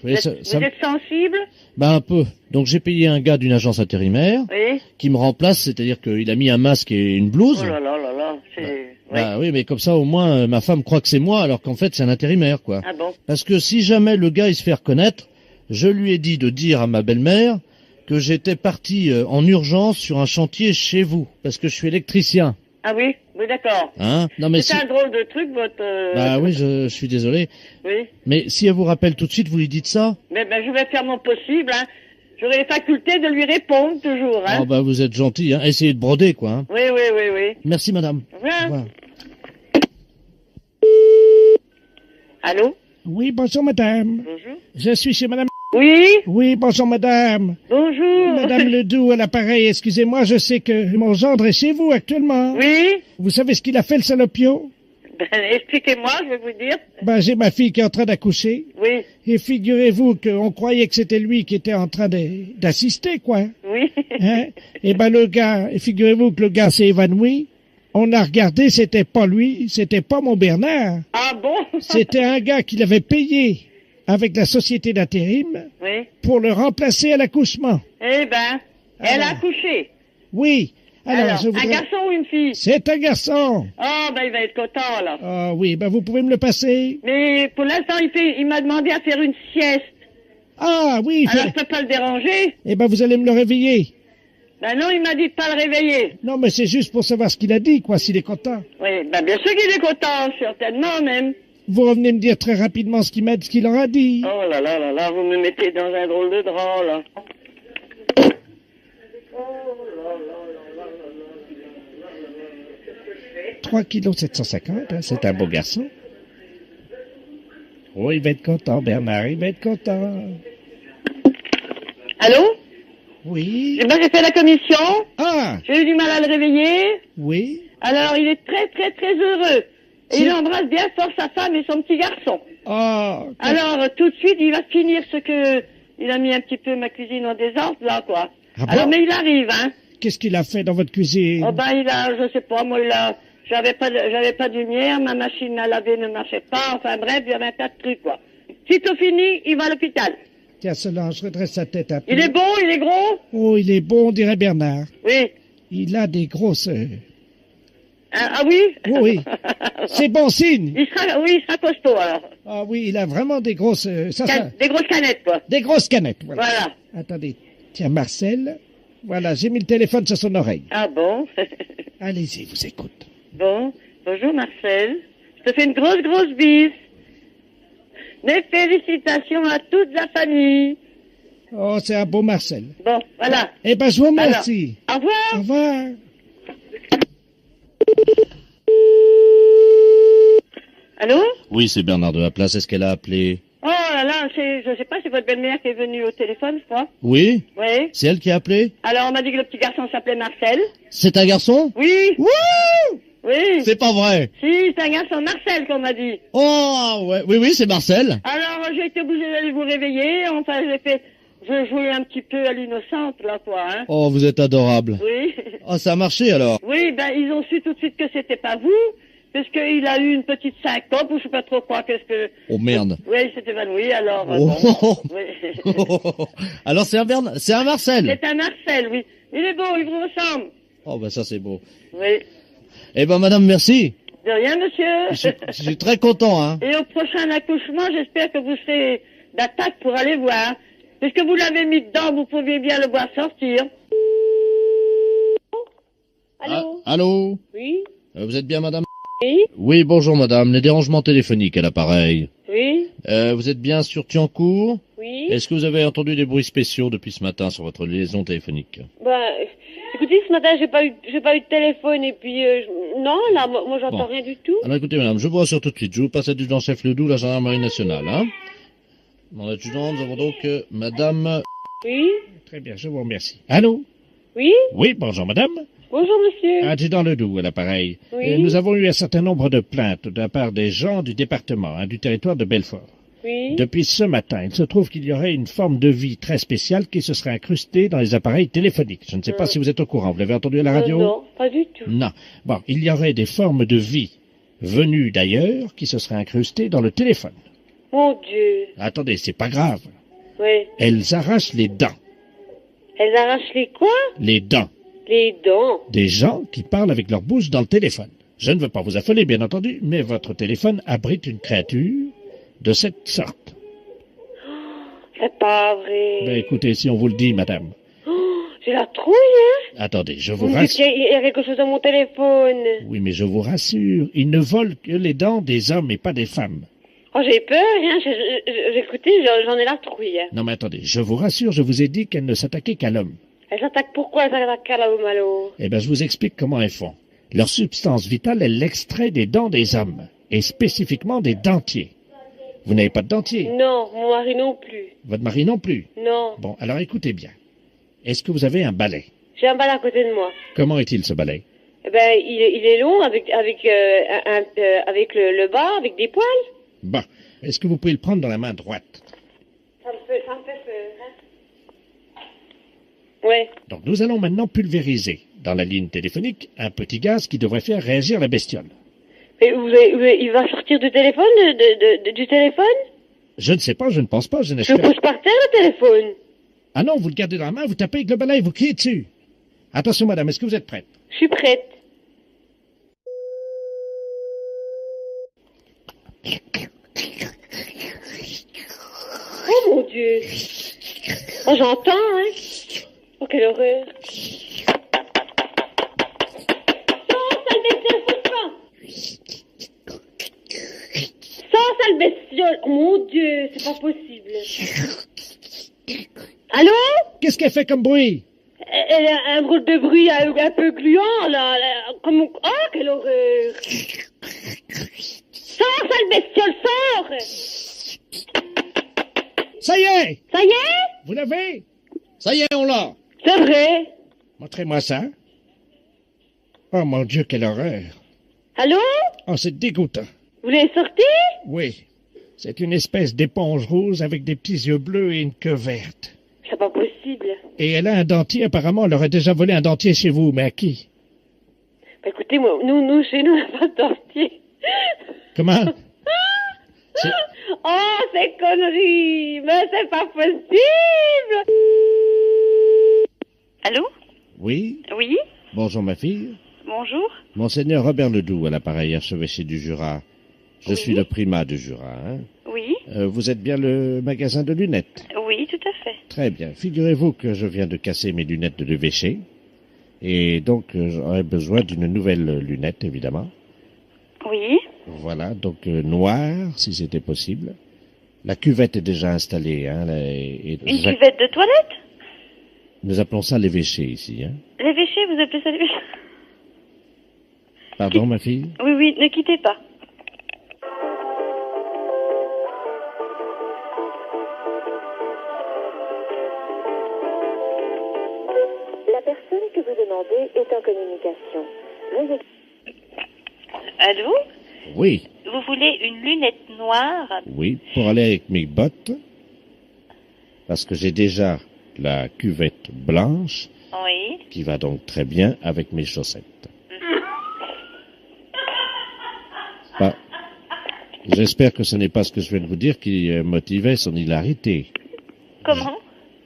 B: Oui,
G: êtes,
B: ça-
G: vous
B: ça-
G: êtes sensible?
B: Bah un peu. Donc j'ai payé un gars d'une agence intérimaire
G: Oui.
B: qui me remplace, c'est-à-dire qu'il a mis un masque et une blouse.
G: Oh là là là là. C'est...
B: Bah oui, mais comme ça au moins ma femme croit que c'est moi, alors qu'en fait c'est un intérimaire, quoi.
G: Ah bon?
B: Parce que si jamais le gars il se fait reconnaître, je lui ai dit de dire à ma belle-mère que j'étais parti en urgence sur un chantier chez vous, parce que je suis électricien.
G: Ah oui? Oui, d'accord.
B: Hein? Non mais
G: C'est
B: si...
G: un drôle de truc, votre...
B: Bah oui, je suis désolé.
G: Oui.
B: Mais si elle vous rappelle tout de suite, vous lui dites ça?
G: Mais ben, je vais faire mon possible, hein. J'aurai les facultés de lui répondre, toujours, hein.
B: Oh bah vous êtes gentil, hein. Essayez de broder, quoi. Hein.
G: Oui, oui, oui, oui.
B: Merci madame.
G: Au revoir.
B: Au revoir.
G: Allô?
C: Oui, bonjour madame.
G: Bonjour.
C: Je suis chez madame...
G: Oui?
C: Oui, bonjour madame.
G: Bonjour.
C: Madame Ledoux à l'appareil, excusez-moi, je sais que mon gendre est chez vous actuellement.
G: Oui?
C: Vous savez ce qu'il a fait, le salopio?
G: Ben, expliquez-moi, je vais vous dire.
C: Ben, j'ai ma fille qui est en train d'accoucher.
G: Oui.
C: Et figurez-vous qu'on croyait que c'était lui qui était en train d'assister, quoi.
G: Oui.
C: Hein? Et ben, le gars, et figurez-vous que le gars s'est évanoui. On a regardé, c'était pas lui, c'était pas mon Bernard.
G: Ah bon?
C: C'était un gars qui l'avait payé avec la société d'intérim
G: Oui.
C: pour le remplacer à l'accouchement.
G: Eh ben, elle a
C: Alors.
G: accouché.
C: Oui. Alors, je
G: un
C: voudrais...
G: garçon ou une fille?
C: C'est un garçon.
G: Oh, ben, il va être content, là.
C: Ah oui, ben vous pouvez me le passer.
G: Mais pour l'instant, il m'a demandé à faire une sieste.
C: Ah oui,
G: Alors, je peux pas le déranger?
C: eh ben vous allez me le réveiller.
G: Ben non, il m'a dit de pas le réveiller.
C: Non, mais c'est juste pour savoir ce qu'il a dit, quoi, s'il est content.
G: Oui, ben bien sûr qu'il est content, certainement même.
C: Vous revenez me dire très rapidement ce qu'il leur a dit.
G: Oh là là là là, vous me mettez dans un drôle de drap, là.
C: 3 kilos 750, hein, c'est un beau garçon. Oh, il va être content, Bernard, il va être content.
G: Allô?
C: Oui.
G: Eh ben, j'ai fait la commission.
C: Ah,
G: J'ai eu du mal à le réveiller.
C: oui.
G: Alors, il est très, très, très heureux. Et
C: Si.
G: il embrasse bien fort sa femme et son petit garçon.
C: Ah,
G: Alors, tout de suite, il va finir ce que... Il a mis un petit peu ma cuisine en désordre, là, quoi.
C: Ah bon?
G: Alors, mais il arrive, hein.
C: qu'est-ce qu'il a fait dans votre cuisine?
G: Oh, ben, il a, je sais pas, moi, j'avais pas de lumière, ma machine à laver ne marchait pas, enfin, bref, il y avait un tas de trucs, quoi. Sitôt fini, il va à l'hôpital.
C: Tiens, Solange, redresse sa tête un peu.
G: Il est beau, il est gros?
C: Oh, il est beau, on dirait Bernard.
G: Oui.
C: Il a des grosses...
G: Ah oui?
C: Oui, c'est bon signe.
G: Il sera costaud, alors.
C: Ah oui, il a vraiment des grosses... ça.
G: Des grosses canettes, quoi.
C: Des grosses canettes, voilà.
G: Voilà.
C: Attendez, tiens, Marcel, voilà, j'ai mis le téléphone sur son oreille.
G: Ah bon?
C: Allez-y, je vous écoute.
G: Bon, bonjour Marcel. Je te fais une grosse, grosse bise. Mes félicitations à toute la famille.
C: Oh, c'est un beau Marcel.
G: Bon, voilà.
C: Eh ben, je vous remercie.
G: Alors, au revoir.
C: Au revoir.
G: Allô?
B: Oui, c'est Bernard de la place. Est-ce qu'elle a appelé?
G: Oh là là, je sais pas, c'est votre belle-mère qui est venue au téléphone, je crois.
B: Oui?
G: Oui.
B: C'est elle qui a appelé?
G: Alors, on m'a dit que le petit garçon s'appelait Marcel.
B: C'est un garçon?
G: Oui.
B: Wouh!
G: Oui.
B: C'est pas vrai.
G: Si, c'est un garçon Marcel qu'on m'a dit.
B: Oh, ouais. Oui, oui, c'est Marcel.
G: Alors, j'ai été obligée d'aller vous réveiller. Enfin, je jouais un petit peu à l'innocente, là, quoi, hein.
B: Oh, vous êtes adorable.
G: Oui.
B: Oh, ça a marché alors.
G: Oui, ben, ils ont su tout de suite que c'était pas vous, parce qu'il a eu une petite syncope, ou je sais pas trop quoi, qu'est-ce que...
B: Oh merde.
G: Oui, il s'est évanoui, alors...
B: Oh.
G: Oui.
B: Alors c'est un c'est un Marcel.
G: C'est un Marcel, oui. Il est beau, il vous ressemble.
B: Oh, ben ça c'est beau.
G: Oui.
B: Eh ben madame, merci.
G: De rien, monsieur.
B: Je suis très content, hein.
G: Et au prochain accouchement, j'espère que vous serez d'attaque pour aller voir.
K: Puisque vous l'avez mis dedans, vous pouviez bien le voir sortir. Allô?
B: Allô?
K: Oui?
B: Vous êtes bien, madame?
K: Oui?
B: Oui, bonjour, madame. Les dérangements téléphoniques à l'appareil.
K: Oui?
B: Vous êtes bien sur Thiancourt?
K: Oui?
B: Est-ce que vous avez entendu des bruits spéciaux depuis ce matin sur votre liaison téléphonique?
K: Écoutez, ce matin, j'ai pas eu de téléphone et puis, non, là, moi, j'entends
B: Bon.
K: rien du tout.
B: Alors écoutez, madame, je vous rassure tout de suite. Je vous passe l'adjudant-chef Ledoux, la gendarmerie nationale, hein? Mon adjudant, nous avons donc madame...
K: Oui?
C: Très bien, je vous remercie. Allô?
K: Oui?
C: Oui, bonjour madame.
K: Bonjour, monsieur.
C: Adjudant Ledoux à l'appareil.
K: Oui.
C: Nous avons eu un certain nombre de plaintes de la part des gens du département, du territoire de Belfort.
K: Oui?
C: Depuis ce matin, il se trouve qu'il y aurait une forme de vie très spéciale qui se serait incrustée dans les appareils téléphoniques. Je ne sais pas si vous êtes au courant. Vous l'avez entendu à la radio?
K: Non, pas du tout.
C: Non. Bon, il y aurait des formes de vie venues d'ailleurs qui se seraient incrustées dans le téléphone.
K: Mon Dieu.
C: Attendez, c'est pas grave.
K: Oui.
C: Elles arrachent les dents.
K: Elles arrachent les quoi?
C: Les dents.
K: Les dents.
C: Des gens qui parlent avec leur bouche dans le téléphone. Je ne veux pas vous affoler, bien entendu, mais votre téléphone abrite une créature de cette sorte.
K: C'est pas vrai.
C: Ben écoutez, si on vous le dit, madame.
K: J'ai la trouille, hein?
C: Attendez, je vous
K: Vous me dites
C: rassure.
K: qu'il y a quelque chose dans mon téléphone.
C: Oui, mais je vous rassure, ils ne volent que les dents des hommes et pas des femmes.
K: Oh, j'ai peur, hein? Écoutez, j'en ai la trouille, hein.
C: Non, mais attendez, je vous rassure, je vous ai dit qu'elles ne s'attaquaient qu'à l'homme.
K: Elle s'attaque pourquoi? Elle s'attaque à l'homme, alors?
C: Eh bien, je vous explique comment elles font. Leur substance vitale est l'extrait des dents des hommes, et spécifiquement des dentiers. Vous n'avez pas de dentier?
K: Non, mon mari non plus.
C: Votre mari non plus?
K: Non.
C: Bon, alors écoutez bien. Est-ce que vous avez un balai?
K: J'ai un bal à côté de moi.
C: Comment est-il, ce balai?
K: Eh ben, il est long avec le bas, avec des poils.
C: Bon, est-ce que vous pouvez le prendre dans la main droite?
K: Ça me fait peur, hein. Ouais.
C: Donc nous allons maintenant pulvériser dans la ligne téléphonique un petit gaz qui devrait faire réagir la bestiole.
K: Mais il va sortir du téléphone, du téléphone?
C: Je ne sais pas, je ne pense pas, je
K: Je le
C: n'espère.
K: pose par terre, le téléphone.
C: Ah non, vous le gardez dans la main, vous tapez avec le balai et vous criez dessus. Attention madame, est-ce que vous êtes prête?
K: Je suis prête. Oh mon Dieu. Oh, j'entends, hein. Oh, quelle horreur. Sors, sale bestiole, fous-toi. Sors, sale bestiole. Oh mon Dieu, c'est pas possible. Allô?
C: Qu'est-ce qu'elle fait comme bruit?
K: Elle a un drôle de bruit un peu gluant, là. Comme... Oh, quelle horreur. Sors, sale bestiole, sors.
C: Ça y est!
K: Ça y est?
C: Vous l'avez? Ça y est, on l'a!
K: C'est vrai.
C: Montrez-moi ça. Oh mon Dieu, quelle horreur!
K: Allô?
C: Oh, c'est dégoûtant.
K: Vous l'avez sorti?
C: Oui. C'est une espèce d'éponge rose avec des petits yeux bleus et une queue verte.
K: C'est pas possible.
C: Et elle a un dentier, apparemment, elle aurait déjà volé un dentier chez vous, mais à qui?
K: Bah, écoutez, moi, nous, chez nous, on n'a pas de dentier.
C: Comment?
K: Oh, c'est connerie! Mais c'est pas possible!
F: Allô?
C: Oui?
F: Oui?
C: Bonjour, ma fille.
F: Bonjour?
C: Monseigneur Robert Ledoux, à l'appareil archevêché du Jura. Je suis le primat du Jura, hein?
F: Oui?
C: Vous êtes bien le magasin de lunettes?
F: Oui, tout à fait.
C: Très bien. Figurez-vous que je viens de casser mes lunettes de l'évêché. Et donc, j'aurais besoin d'une nouvelle lunette, évidemment.
F: Oui?
C: Voilà, donc noire, si c'était possible. La cuvette est déjà installée. Hein,
F: Une cuvette de toilette?
C: Nous appelons ça l'évêché ici. Hein.
F: L'évêché, vous appelez ça l'évêché?
C: Pardon, ma fille?
F: Oui, oui, ne quittez pas.
L: La personne que vous demandez est en communication. Veuillez...
F: Allô?
C: Oui,
F: Vous voulez une lunette noire?
C: oui, pour aller avec mes bottes. Parce que j'ai déjà la cuvette blanche.
F: Oui.
C: Qui va donc très bien avec mes chaussettes. Bah, j'espère que ce n'est pas ce que je viens de vous dire qui motivait son hilarité.
F: Comment?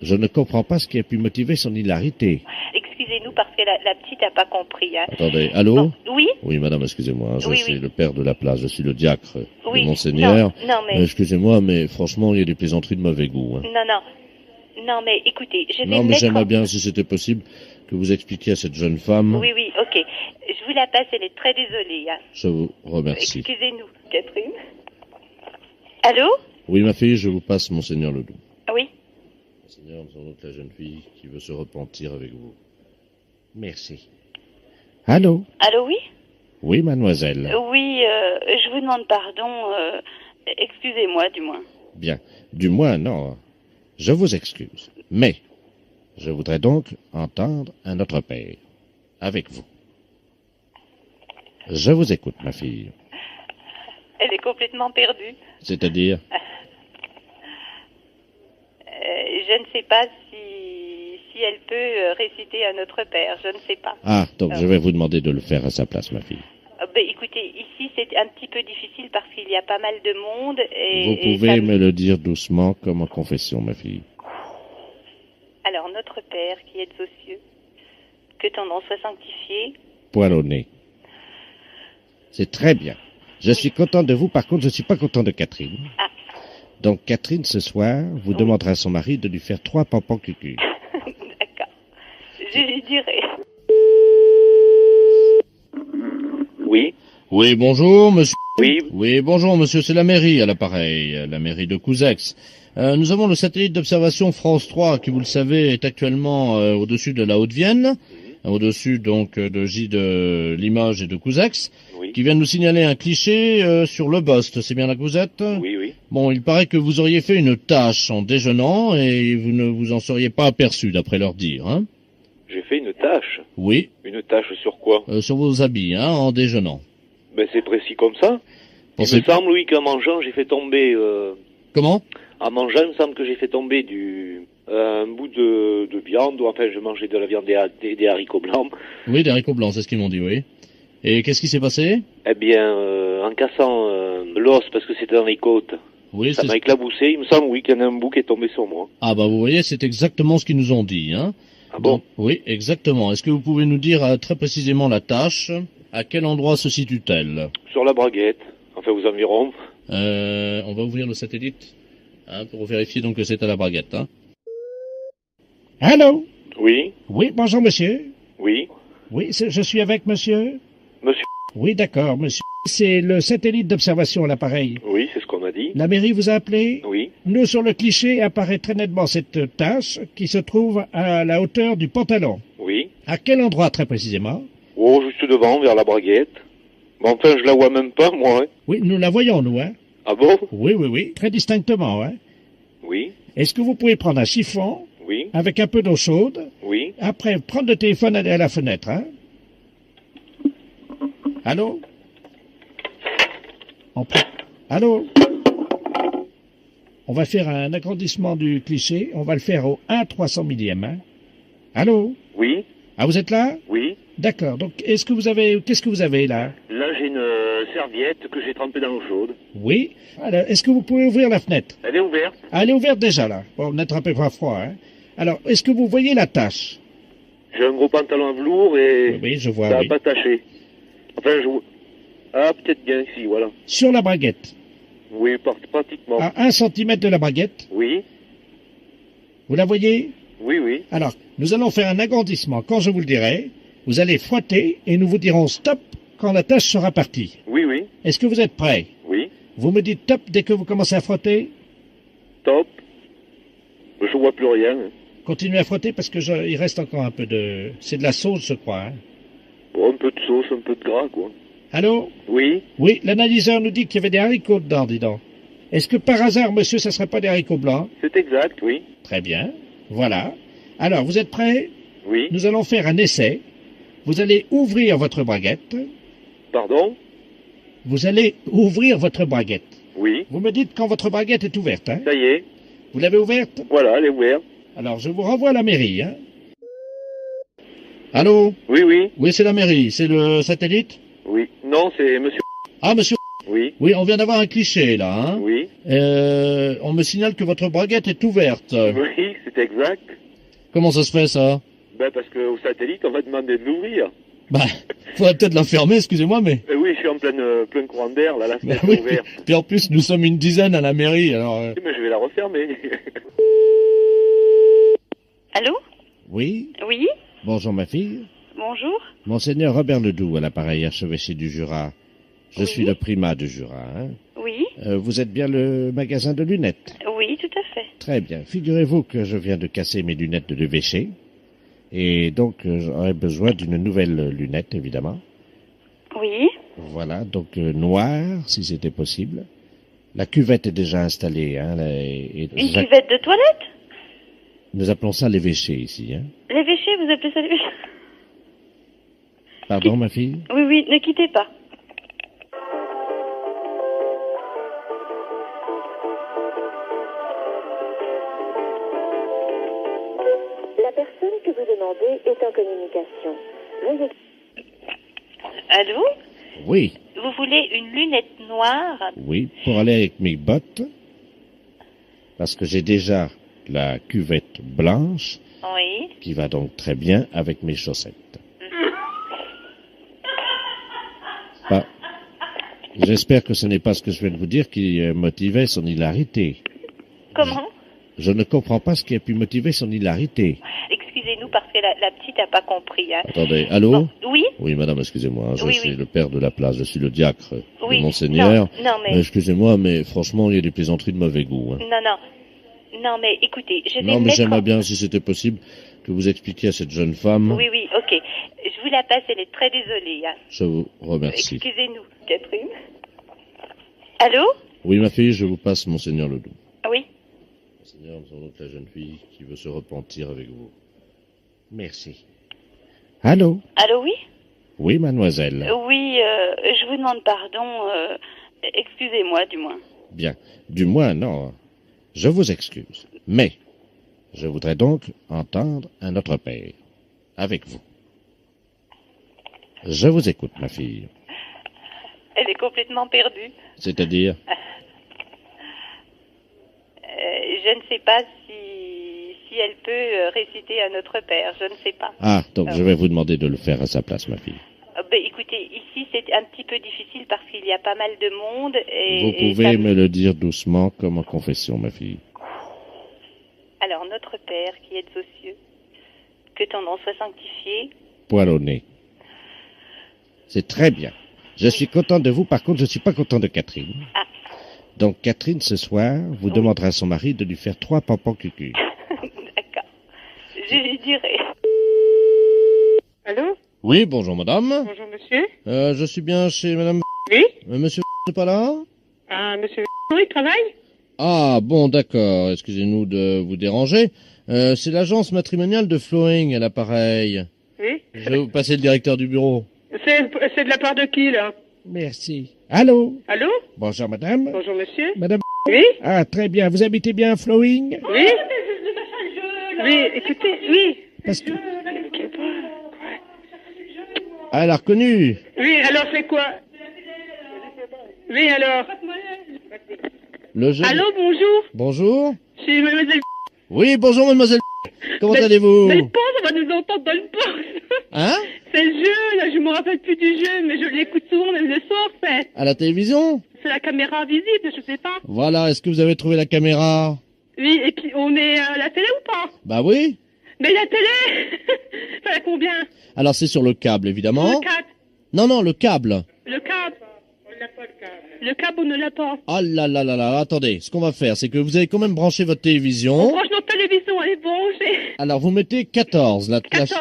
C: Je ne comprends pas ce qui a pu motiver son hilarité.
F: Excusez-nous parce que la petite n'a pas compris. Hein.
C: Attendez, allô?
F: Bon, oui?
C: Oui, madame, excusez-moi, je
F: Oui,
C: suis
F: oui.
C: le père de la place, je suis le diacre
F: Oui,
C: de Monseigneur.
F: non, mais-
C: Excusez-moi, mais franchement, il y a des plaisanteries de mauvais goût. Hein.
F: Non, non.
M: Non, mais écoutez, je vais
B: Non,
M: me
B: mais
M: mettre
B: j'aimerais
M: en-
B: bien, si c'était possible, que vous expliquiez à cette jeune femme.
M: Oui, oui, ok. Je vous la passe, elle est très désolée. Hein.
B: Je vous remercie.
M: Excusez-nous, Catherine. Allô?
B: Oui, ma fille, je vous passe Monseigneur Ledoux.
M: Oui.
B: Monseigneur, sans doute la jeune fille qui veut se repentir avec vous.
C: Merci. Allô?
M: Allô, oui?
C: Oui, mademoiselle.
M: Oui, je vous demande pardon. Excusez-moi, du moins.
C: Bien. Du moins, non. Je vous excuse. Mais, je voudrais donc entendre un autre père. Avec vous. Je vous écoute, ma fille.
M: Elle est complètement perdue.
C: C'est-à-dire?
M: Je ne sais pas si elle peut réciter à notre Père. Je ne sais pas.
C: Ah, donc je vais vous demander de le faire à sa place, ma fille.
M: Ben, écoutez, ici c'est un petit peu difficile parce qu'il y a pas mal de monde.
C: Vous pouvez me le dire doucement comme en confession, ma fille.
M: Alors, notre Père qui êtes aux cieux, que ton nom soit sanctifié.
C: Poil au nez. C'est très bien. Je suis content de vous, par contre, je ne suis pas content de Catherine.
M: Ah.
C: Donc, Catherine, ce soir, vous demanderez à son mari de lui faire 3 pampans cucu.
M: D'accord. Je lui dirai.
B: Oui. Oui, bonjour, monsieur.
N: Oui.
B: Oui, bonjour, monsieur, c'est la mairie à l'appareil, la mairie de Couzex. Nous avons le satellite d'observation France 3 qui, vous le savez, est actuellement au-dessus de la Haute-Vienne, au-dessus donc de Limoges et de Couzex, qui vient de nous signaler un cliché sur le Bost. C'est bien là que vous êtes?
N: Oui, oui.
B: Bon, il paraît que vous auriez fait une tâche en déjeunant et vous ne vous en seriez pas aperçu, d'après leur dire, hein?
N: J'ai fait une tâche.
B: Oui.
N: Une tâche sur quoi?
B: Sur vos habits, hein, en déjeunant.
N: Ben c'est précis comme ça. Il me semble, oui, qu'en mangeant, j'ai fait tomber...
B: Comment?
N: En mangeant, il me semble que j'ai fait tomber un bout de viande, ou enfin, je mangeais de la viande des haricots blancs.
B: Oui, des haricots blancs, c'est ce qu'ils m'ont dit, oui. Et qu'est-ce qui s'est passé?
N: Eh bien, en cassant l'os, parce que c'était dans les côtes,
B: oui,
N: ça m'a éclaboussé. Il me semble, oui, qu'il y en a un bout qui est tombé sur moi.
B: Ah bah vous voyez, c'est exactement ce qu'ils nous ont dit, hein.
N: Ah bon?
B: Donc, oui, exactement. Est-ce que vous pouvez nous dire très précisément la tâche? À quel endroit se situe-t-elle?
N: Sur la braguette, enfin aux environs.
B: On va ouvrir le satellite, hein, pour vérifier donc que c'est à la braguette, hein.
C: Allô?
N: Oui.
C: Oui, bonjour, monsieur.
N: Oui.
C: Oui, je suis avec monsieur?
N: Monsieur.
C: Oui, d'accord, monsieur. C'est le satellite d'observation à l'appareil.
N: Oui, c'est ce qu'on m'a dit.
C: La mairie vous a appelé?
N: Oui.
C: Nous, sur le cliché, apparaît très nettement cette tache qui se trouve à la hauteur du pantalon.
N: Oui.
C: À quel endroit, très précisément?
N: Oh, juste devant, vers la braguette. Mais enfin, je la vois même pas, moi. Hein.
C: Oui, nous la voyons, nous, hein.
N: Ah bon?
C: Oui, oui, oui. Très distinctement, hein.
N: Oui.
C: Est-ce que vous pouvez prendre un chiffon?
N: Oui.
C: Avec un peu d'eau chaude?
N: Oui.
C: Après, prendre le téléphone, aller à la fenêtre, hein. Allô? Allô? On va faire un agrandissement du cliché. On va le faire au 1/300 millième, hein. Allô?
N: Oui.
C: Ah, vous êtes là?
N: Oui.
C: D'accord. Donc, qu'est-ce que vous avez là?
N: Là, j'ai une serviette que j'ai trempée dans l'eau chaude.
C: Oui. Alors, est-ce que vous pouvez ouvrir la fenêtre?
N: Elle est ouverte.
C: Ah, elle est ouverte déjà, là. Bon, n'attrapez pas froid, hein. Alors, est-ce que vous voyez la tache?
N: J'ai un gros pantalon à velours et...
C: Oui, je vois,
N: ça n'a
C: oui.
N: pas taché. Enfin, Ah, peut-être bien ici, voilà.
C: Sur la braguette?
N: Oui, pratiquement.
C: À 1 centimètre de la braguette?
N: Oui.
C: Vous la voyez?
N: Oui, oui.
C: Alors, nous allons faire un agrandissement. Quand je vous le dirai, vous allez frotter et nous vous dirons stop quand la tache sera partie.
N: Oui, oui.
C: Est-ce que vous êtes prêts?
N: Oui.
C: Vous me dites top dès que vous commencez à frotter?
N: Top. Je vois plus rien.
C: Continuez à frotter parce que il reste encore un peu de... C'est de la sauce, je crois, hein.
N: Bon, un peu de sauce, un peu de gras, quoi.
C: Allô?
N: Oui.
C: Oui, l'analyseur nous dit qu'il y avait des haricots dedans, dis donc. Est-ce que par hasard, monsieur, ça serait pas des haricots blancs?
N: C'est exact, oui.
C: Très bien. Voilà. Alors, vous êtes prêts?
N: Oui.
C: Nous allons faire un essai. Vous allez ouvrir votre braguette.
N: Pardon?
C: Vous allez ouvrir votre braguette.
N: Oui.
C: Vous me dites quand votre braguette est ouverte, hein?
N: Ça y est.
C: Vous l'avez ouverte?
N: Voilà, elle est ouverte.
C: Alors, je vous renvoie à la mairie, hein? Allô?
N: Oui, oui.
B: Oui, c'est la mairie. C'est le satellite?
N: Oui. Non, c'est monsieur...
B: Ah, monsieur.
N: Oui.
B: Oui, on vient d'avoir un cliché, là, hein?
N: Oui.
B: On me signale que votre braguette est ouverte.
N: Oui, c'est exact.
B: Comment ça se fait, ça?
N: Ben, parce qu'au satellite, on va demander de l'ouvrir.
B: Bah, faudrait peut-être la fermer, excusez-moi, mais...
N: Oui, je suis en plein courant d'air, là, la fenêtre
B: oui.
N: est ouverte.
B: Puis en plus, nous sommes une dizaine à la mairie, alors...
N: Mais je vais la refermer.
M: Allô?
C: Oui.
M: Oui?
C: Bonjour ma fille.
M: Bonjour?
C: Monseigneur Robert Ledoux à l'appareil archevêché du Jura. Je suis le primat du Jura. Hein.
M: Oui?
C: Vous êtes bien le magasin de lunettes?
M: Oui, tout à fait.
C: Très bien. Figurez-vous que je viens de casser mes lunettes de l'évêché. Et donc j'aurais besoin d'une nouvelle lunette, évidemment.
M: Oui?
C: Voilà, donc noire, si c'était possible. La cuvette est déjà installée. Hein,
M: Une cuvette de toilette?
C: Nous appelons ça l'évêché ici. Hein.
M: L'évêché, vous appelez ça l'évêché?
C: Pardon, ma fille?
M: Oui, oui, ne quittez pas.
L: La personne que vous demandez est en communication. Veuillez...
M: Allô?
C: Oui.
M: Vous voulez une lunette noire?
C: Oui, pour aller avec mes bottes, parce que j'ai déjà la cuvette blanche,
M: Oui.
C: qui va donc très bien avec mes chaussettes. Bah, j'espère que ce n'est pas ce que je viens de vous dire qui motivait son hilarité.
M: Comment?
C: Je ne comprends pas ce qui a pu motiver son hilarité.
M: Excusez-nous parce que la petite n'a pas compris. Hein.
C: Attendez, allô?
M: Bon, oui?
C: Oui, madame, excusez-moi, je
M: Oui,
C: suis
M: oui.
C: le père de la place, je suis le diacre
M: Oui,
C: de Monseigneur.
M: non, mais-
C: Excusez-moi, mais franchement, il y a des plaisanteries de mauvais goût. Hein.
M: Non, mais écoutez, je vais
C: Non, mais
M: mettre...
C: j'aimerais bien, si c'était possible, que vous expliquiez à cette jeune femme.
M: Oui, ok. Je vous la passe, elle est très désolée. Hein.
C: Je vous remercie.
M: Excusez-nous, Catherine. Allô?
C: Oui, ma fille, je vous passe Monseigneur Ledoux.
M: Oui.
C: Monseigneur, nous avons donc la jeune fille qui veut se repentir avec vous. Merci. Allô?
M: Allô, oui?
C: Oui, mademoiselle.
M: Oui, je vous demande pardon. Excusez-moi, du moins.
C: Bien. Du moins, non. Je vous excuse. Mais, je voudrais donc entendre un autre père. Avec vous. Je vous écoute, ma fille.
M: Elle est complètement perdue.
C: C'est-à-dire?
M: Je ne sais pas si elle peut réciter à notre Père. Je ne sais pas.
C: Ah, donc je vais vous demander de le faire à sa place, ma fille.
M: Écoutez, ici c'est un petit peu difficile parce qu'il y a pas mal de monde.
C: Vous pouvez me le dire doucement comme en confession, ma fille.
M: Alors, notre Père qui êtes aux cieux, que ton nom soit sanctifié.
C: Poil au nez. C'est très bien. Je suis content de vous, par contre, je ne suis pas content de Catherine.
M: Ah.
C: Donc, Catherine, ce soir, vous demandera à son mari de lui faire 3 pampans cucu.
M: D'accord. Je lui dirai.
D: Allô?
C: Oui, bonjour madame.
D: Bonjour monsieur.
C: Je suis bien chez madame...
D: Oui?
C: Monsieur n'est pas là?
D: Ah, monsieur il travaille?
C: Ah, bon, d'accord. Excusez-nous de vous déranger. C'est l'agence matrimoniale de Flowing à l'appareil.
D: Oui?
C: Je vais vous passer le directeur du bureau.
D: C'est de la part de qui, là?
C: Merci. Allô?
D: Allô?
C: Bonjour madame.
D: Bonjour monsieur.
C: Madame...
D: Oui?
C: Ah, très bien. Vous habitez bien à Flowing?
D: Oui? Oui, écoutez, oui.
C: Parce que... Ah, elle a reconnu.
D: Oui, alors c'est quoi? Oui, alors?
C: Le jeu...
D: Allô, bonjour?
C: Bonjour.
D: Je suis mademoiselle...
C: Oui, bonjour mademoiselle. Comment
D: Mais-
C: allez-vous?
D: Mais je pense qu'on va nous entendre dans le poste.
C: Hein?
D: C'est le jeu, là, je me rappelle plus du jeu, mais je l'écoute souvent, même le soir,
C: À la télévision?
D: c'est la caméra visible, je sais pas.
C: Voilà, est-ce que vous avez trouvé la caméra?
D: Oui, et puis on est à la télé ou pas?
C: Bah oui.
D: Mais la télé ça a combien?
C: Alors c'est sur le câble, évidemment.
D: Le câble.
C: Non, le câble.
D: Le câble. On n'a pas le câble. Le câble, on ne l'a pas.
C: Ah là là là là, attendez, ce qu'on va faire, c'est que vous allez quand même brancher votre
D: On
C: télévision.
D: branche notre télévision, elle est branchée.
C: Alors vous mettez 14,
D: 14.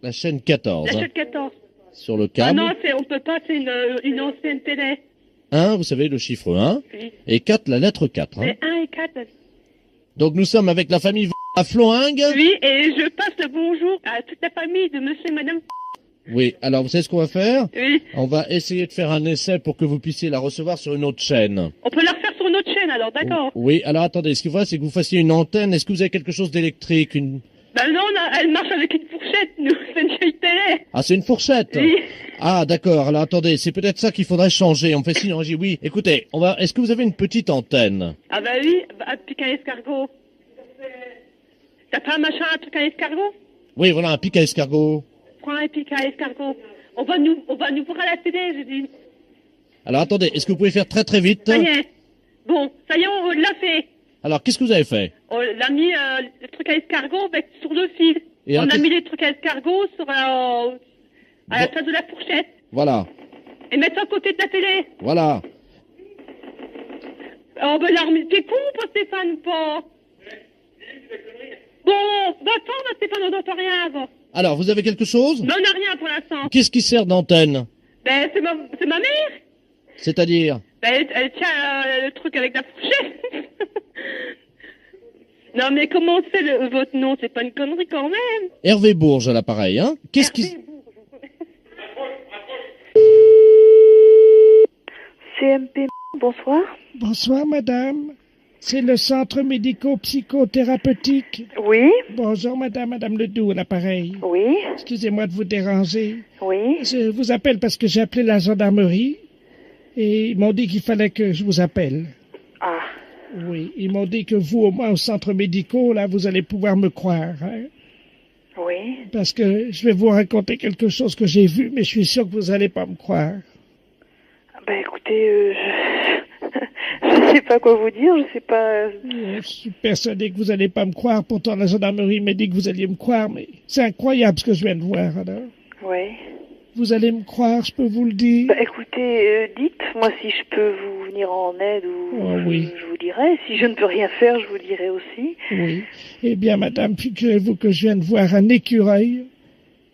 C: la chaîne 14,
D: La
C: hein,
D: chaîne 14.
C: sur le
D: Ah
C: câble.
D: non, on peut pas, c'est une ancienne télé.
C: 1, vous savez, le chiffre 1.
D: Oui.
C: Et 4, la lettre 4. Hein.
D: C'est 1 et 4.
C: Donc nous sommes avec la famille à Floing.
D: Oui, et je passe le bonjour à toute la famille de monsieur et madame.
C: Oui, alors vous savez ce qu'on va faire?
D: Oui.
C: On va essayer de faire un essai pour que vous puissiez la recevoir sur une autre chaîne.
D: On peut la refaire sur notre chaîne, alors, d'accord?
C: Oui, alors attendez, ce qu'il faudrait, c'est que vous fassiez une antenne. Est-ce que vous avez quelque chose d'électrique?
D: Ben non, elle marche avec une fourchette, nous. C'est une vieille télé.
C: Ah, c'est une fourchette?
D: Oui.
C: Ah, d'accord. Alors attendez, c'est peut-être ça qu'il faudrait changer. On fait signe, on dit oui. Écoutez, est-ce que vous avez une petite antenne?
D: Ah bah oui, un pic à escargot. T'as pas un machin, un pic à escargot?
C: Oui, voilà, un pic à escargot.
D: Prends un pic à escargot. On va nous voir à la télé, je dis.
C: Alors attendez, est-ce que vous pouvez faire très très vite?
D: Ça y est. Bon, ça y est, on l'a fait.
C: Alors, qu'est-ce que vous avez fait?
K: On a mis le truc à escargot sur le fil.
O: Et
K: on a mis les trucs à escargot sur à la place de la fourchette.
O: Voilà.
K: Et mettre à côté de la télé.
O: Voilà.
K: Oh, ben là, t'es con, pas Stéphane, ou pas? Bon, attends, Stéphane, on n'entend rien, bon.
O: Alors, vous avez quelque chose?
K: Non, on n'a rien pour l'instant.
O: Qu'est-ce qui sert d'antenne?
K: Ben, c'est ma mère.
O: C'est-à-dire?
K: Ben, elle tient le truc avec la fourchette. Non, mais comment c'est votre nom? C'est pas une connerie quand même.
O: Hervé Bourges à l'appareil, hein? Qu'est-ce qui...
P: CMP, bonsoir.
C: Bonsoir, madame. C'est le centre médico-psychothérapeutique.
P: Oui.
C: Bonjour, madame Ledoux, à l'appareil.
P: Oui.
C: Excusez-moi de vous déranger.
P: Oui.
C: Je vous appelle parce que j'ai appelé la gendarmerie et ils m'ont dit qu'il fallait que je vous appelle.
P: Ah.
C: Oui, ils m'ont dit que vous, au moins au centre médical, là, vous allez pouvoir me croire. Hein?
P: Oui.
C: Parce que je vais vous raconter quelque chose que j'ai vu, mais je suis sûr que vous n'allez pas me croire.
P: Ben écoutez, je sais pas quoi vous dire, je sais pas...
C: Je suis persuadé que vous n'allez pas me croire, pourtant la gendarmerie m'a dit que vous alliez me croire, mais c'est incroyable ce que je viens de voir, alors.
P: Oui.
C: Vous allez me croire, je peux vous le dire?
P: Ben écoutez, dites, moi si je peux vous venir en aide ou
C: oui.
P: je vous dirai. Si je ne peux rien faire, je vous dirai aussi.
C: Oui. Eh bien, madame, figurez-vous que je viens de voir un écureuil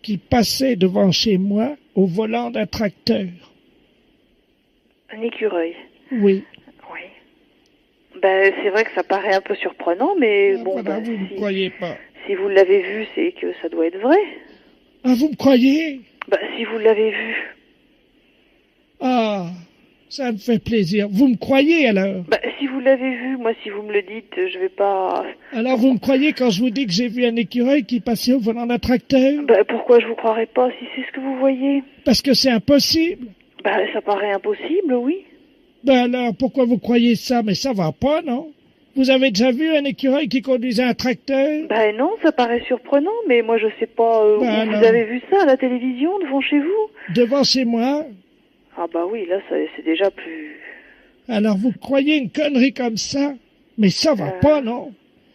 C: qui passait devant chez moi au volant d'un tracteur.
P: Un écureuil?
C: Oui.
P: Oui. Ben, c'est vrai que ça paraît un peu surprenant, mais bon...
C: Voilà,
P: ben,
C: vous ne croyez pas.
P: Si vous l'avez vu, c'est que ça doit être vrai.
C: Ah, vous me croyez?
P: Ben, si vous l'avez vu.
C: Ah, ça me fait plaisir. Vous me croyez, alors?
P: Ben, si vous l'avez vu, moi, si vous me le dites, je vais pas...
C: Alors, vous me croyez quand je vous dis que j'ai vu un écureuil qui passait au volant d'un tracteur?
P: Ben, pourquoi je vous croirais pas si c'est ce que vous voyez?
C: Parce que c'est impossible.
P: Ben, ça paraît impossible, oui.
C: Ben alors, pourquoi vous croyez ça? Mais ça va pas, non? Vous avez déjà vu un écureuil qui conduisait un tracteur?
P: Ben non, ça paraît surprenant, mais moi je sais pas où vous avez vu ça à la télévision, devant chez vous?
C: Devant chez moi?
P: Ah bah oui, là c'est déjà plus...
C: Alors vous croyez une connerie comme ça? Mais ça va pas, non?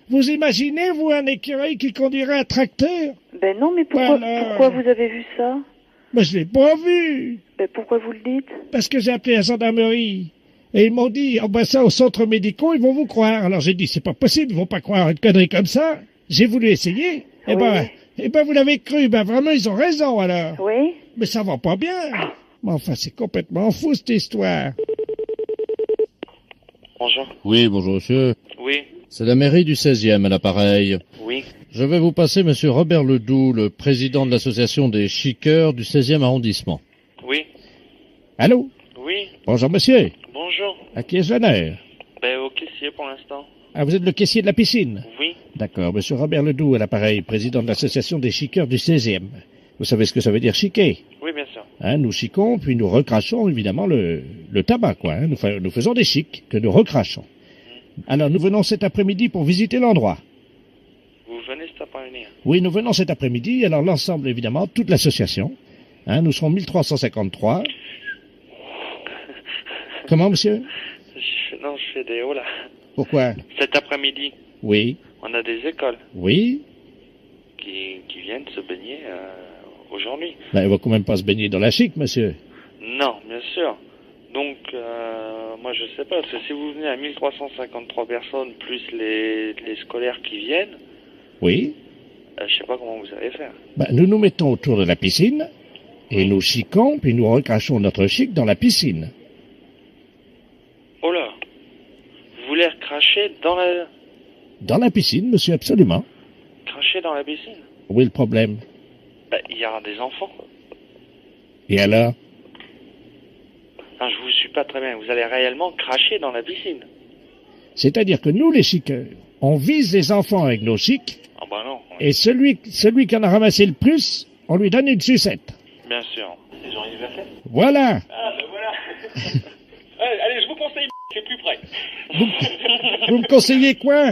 C: Vous imaginez, vous, un écureuil qui conduirait un tracteur?
P: Ben non, mais pourquoi vous avez vu ça?
C: Ben je l'ai pas vu.
P: Ben pourquoi vous le dites?
C: Parce que j'ai appelé la gendarmerie. Et ils m'ont dit, oh ben ça, au centre médical, ils vont vous croire. Alors j'ai dit, c'est pas possible, ils vont pas croire une connerie comme ça. J'ai voulu essayer.
P: Oui.
C: Eh ben vous l'avez cru. Ben vraiment, ils ont raison, alors.
P: Oui.
C: Mais ça va pas bien. Mais enfin, c'est complètement fou, cette histoire.
N: Bonjour.
O: Oui, bonjour, monsieur.
N: Oui.
O: C'est la mairie du 16e à l'appareil.
N: Oui.
O: Je vais vous passer monsieur Robert Ledoux, le président de l'association des chiqueurs du 16e arrondissement.
N: Oui.
C: Allô?
N: Oui.
C: Bonjour, monsieur.
N: Bonjour.
C: À qui ai-je l'honneur?
N: Ben, au caissier pour l'instant.
C: Ah, vous êtes le caissier de la piscine?
N: Oui.
C: D'accord, monsieur Robert Ledoux à l'appareil, président de l'association des chiqueurs du 16e. Vous savez ce que ça veut dire chiquer?
N: Oui, bien sûr.
C: Hein, nous chiquons, puis nous recrachons évidemment le tabac, quoi. Hein. Nous faisons des chics que nous recrachons. Alors, nous venons cet après-midi pour visiter l'endroit.
N: Vous venez cet après-midi?
C: Oui, nous venons cet après-midi. Alors, l'ensemble, évidemment, toute l'association. Hein, nous serons 1353. Comment, monsieur?
N: Non, je fais des... Oh là.
C: Pourquoi?
N: Cet après-midi.
C: Oui.
N: On a des écoles.
C: Oui.
N: Qui viennent se baigner aujourd'hui.
C: Ben, il va quand même pas se baigner dans la chic, monsieur.
N: Non, bien sûr. Donc, moi je sais pas, parce que si vous venez à 1353 personnes, plus les scolaires qui viennent...
C: Oui.
N: Je sais pas comment vous allez faire.
C: Ben, nous nous mettons autour de la piscine, et nous chiquons, puis nous recrachons notre chic dans la piscine.
N: Oh là. Vous voulez recracher dans la...
C: Dans la piscine, monsieur, absolument.
N: Cracher dans la piscine?
C: Où est le problème?
N: Ben, il y aura des enfants.
C: Et alors?
N: Non, je vous suis pas très bien. Vous allez réellement cracher dans la piscine?
C: C'est-à-dire que nous, les chiqueurs, on vise les enfants avec nos chics,
N: Ah bah non.
C: et celui qui en a ramassé le plus, on lui donne une sucette.
N: Bien sûr. Les gens anniversaires?
C: Voilà.
N: Ah ben voilà. Allez, je vous conseille, c'est plus près.
C: Vous me conseillez quoi?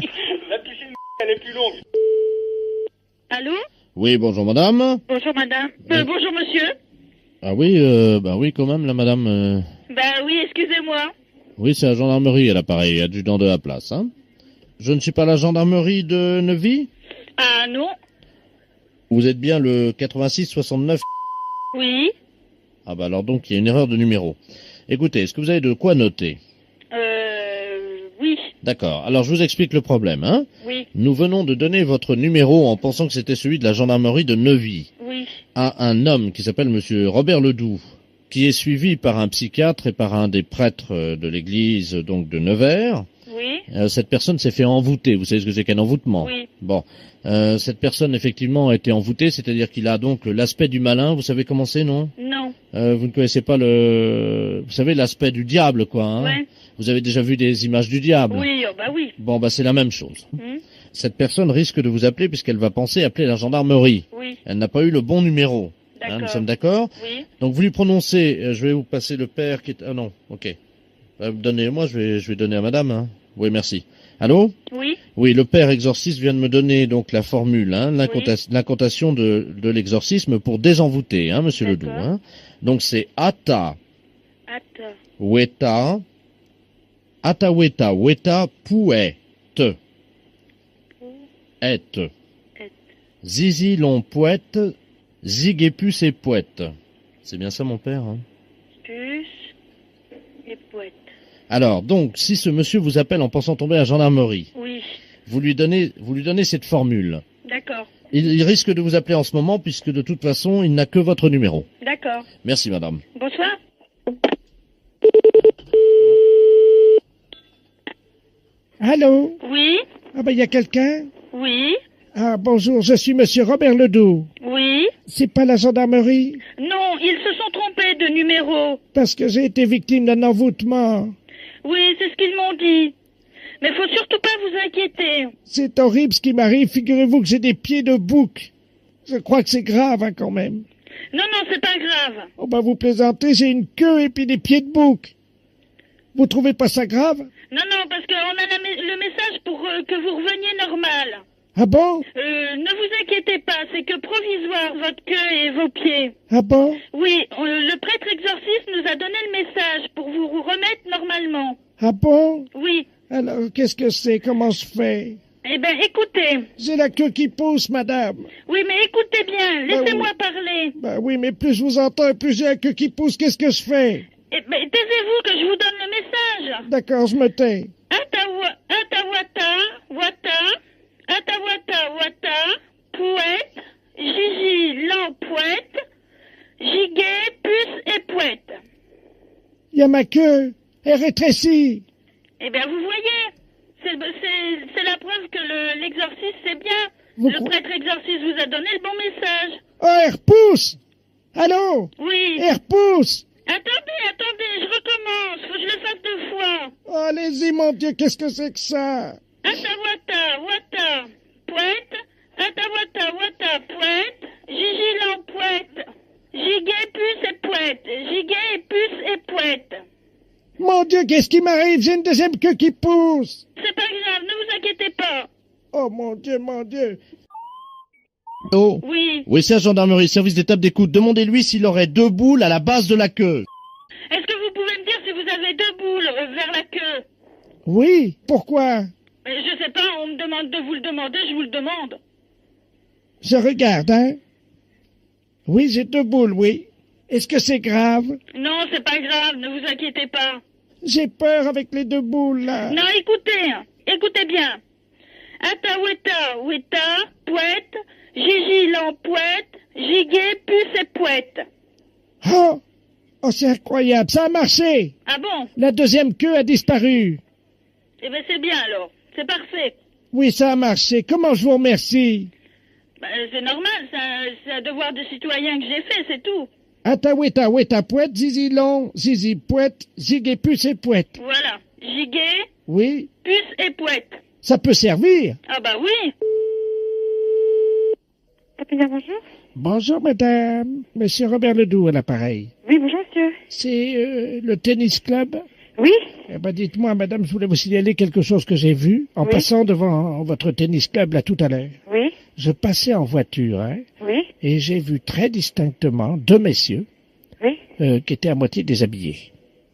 N: La piscine, elle est plus longue.
K: Allô?
O: Oui, bonjour madame.
K: Bonjour madame. Bonjour monsieur.
O: Ah oui, oui quand même, la madame...
K: Ben oui, excusez-moi.
O: Oui, c'est la gendarmerie à l'appareil, adjudant de la place, hein. Je ne suis pas la gendarmerie de Neuvy?
K: Ah non.
O: Vous êtes bien le 86 69?
K: Oui.
O: Ah bah alors donc il y a une erreur de numéro. Écoutez, est-ce que vous avez de quoi noter?
K: Oui.
O: D'accord, alors je vous explique le problème, hein.
K: Oui.
O: Nous venons de donner votre numéro en pensant que c'était celui de la gendarmerie de Neuvy
K: Oui.
O: à un homme qui s'appelle monsieur Robert Ledoux, qui est suivi par un psychiatre et par un des prêtres de l'église donc de Nevers.
K: Oui.
O: Cette personne s'est fait envoûter. Vous savez ce que c'est qu'un envoûtement?
K: Oui.
O: Bon. Cette personne, effectivement, a été envoûtée, c'est-à-dire qu'il a donc l'aspect du malin. Vous savez comment c'est, non?
K: Non.
O: Vous ne connaissez pas vous savez, l'aspect du diable, quoi, hein?
K: Ouais.
O: Vous avez déjà vu des images du diable?
K: Oui, oh bah oui.
O: Bon, bah c'est la même chose.
K: Hmm.
O: Cette personne risque de vous appeler puisqu'elle va penser appeler la gendarmerie.
K: Oui.
O: Elle n'a pas eu le bon numéro.
K: D'accord.
O: Nous sommes d'accord?
K: Oui.
O: Donc vous lui prononcez, je vais vous passer le père qui est... Ah non, ok. Donnez-moi, je vais donner à madame. Hein. Oui, merci. Allô?
K: Oui.
O: Oui, le père exorciste vient de me donner donc la formule, hein, l'incantation de l'exorcisme pour désenvoûter, hein, monsieur Ledoux. Hein. Donc c'est Ata, Weta, Ataweta, Weta, Pouet, Et, Zizi l'on poète, Zigépus et poète. C'est bien ça mon père, hein?
K: Puce et poète.
O: Alors, donc, si ce monsieur vous appelle en pensant tomber à la gendarmerie,
K: oui.
O: vous lui donnez cette formule.
K: D'accord.
O: Il risque de vous appeler en ce moment puisque de toute façon, il n'a que votre numéro.
K: D'accord.
O: Merci madame.
K: Bonsoir.
C: Allô?
K: Oui.
C: Ah ben, il y a quelqu'un?
K: Oui.
C: Ah, bonjour, je suis monsieur Robert Ledoux.
K: Oui.
C: C'est pas la gendarmerie?
K: Non, ils se sont trompés de numéro.
C: Parce que j'ai été victime d'un envoûtement.
K: Oui, c'est ce qu'ils m'ont dit. Mais faut surtout pas vous inquiéter.
C: C'est horrible ce qui m'arrive. Figurez-vous que j'ai des pieds de bouc. Je crois que c'est grave, hein, quand même.
K: Non, c'est pas grave.
C: Oh, bah, vous plaisantez, j'ai une queue et puis des pieds de bouc. Vous trouvez pas ça grave?
K: Non, parce qu'on a le message pour que vous reveniez normal.
C: Ah bon?
K: Ne vous inquiétez pas, c'est que provisoire, votre queue et vos pieds.
C: Ah bon?
K: Oui, le prêtre exorciste nous a donné le message pour vous remettre normalement.
C: Ah bon?
K: Oui.
C: Alors, qu'est-ce que c'est? Comment je fais?
K: Eh ben, écoutez.
C: J'ai la queue qui pousse, madame.
K: Oui, mais écoutez bien, laissez-moi parler.
C: Ben oui, mais plus je vous entends, plus j'ai la queue qui pousse, qu'est-ce que je fais?
K: Eh ben, taisez-vous que je vous donne le message.
C: D'accord, je me tais.
K: Atawata, Pouette, Gigi, l'empouette, Giguet, puce et pouette.
C: Il y a ma queue, elle rétrécit.
K: Eh bien, vous voyez, c'est la preuve que l'exorciste, c'est bien. Le prêtre exorciste vous a donné le bon message.
C: Oh, elle repousse! Allô?
K: Oui.
C: Elle repousse!
K: Attendez, je recommence, faut que je le fasse 2 fois.
C: Oh, allez-y, mon Dieu, qu'est-ce que c'est que ça?
K: Wata, pouette, Wata, pouette, Gigi l'empouette, Giguet, puce et pouette, Giguet, puce et pouette.
C: Mon Dieu, qu'est-ce qui m'arrive? J'ai une deuxième queue qui pousse.
K: C'est pas grave, ne vous inquiétez pas.
C: Oh, mon Dieu.
O: Oh.
K: Oui.
O: Oui, c'est la gendarmerie, service d'étape d'écoute. Demandez-lui s'il aurait 2 boules à la base de la queue.
K: Est-ce que vous pouvez me dire si vous avez 2 boules vers la queue?
C: Oui, pourquoi?
K: Je sais pas, on me demande de vous le demander, je vous le demande.
C: Je regarde, hein? Oui, j'ai 2 boules, oui. Est-ce que c'est grave?
K: Non, c'est pas grave, ne vous inquiétez pas.
C: J'ai peur avec les 2 boules, là.
K: Non, écoutez bien. Weta, pouette, Gigi l'empouette, Giguet, puce et pouette.
C: Oh, c'est incroyable, ça a marché.
K: Ah bon?
C: La deuxième queue a disparu.
K: Eh ben c'est bien alors, c'est parfait.
C: Oui, ça a marché. Comment je vous remercie?
K: C'est normal, c'est un devoir de citoyen que j'ai fait, c'est tout.
C: Ataweta, Weta, pouette, Zizi long, Zizi pouette, Ziguet, puce et pouette.
K: Voilà, Giguet,
C: oui,
K: puce et pouette.
C: Ça peut servir.
K: Ah bah oui.
F: Bonjour.
C: Bonjour, madame. Monsieur Robert Ledoux à l'appareil.
F: Oui, bonjour, monsieur.
C: C'est le tennis club?
F: Oui.
C: Eh ben, dites-moi, madame, je voulais vous signaler quelque chose que j'ai vu en passant devant votre tennis club là tout à l'heure.
F: Oui.
C: Je passais en voiture, hein.
F: Oui.
C: Et j'ai vu très distinctement 2 messieurs.
F: Oui.
C: Qui étaient à moitié déshabillés.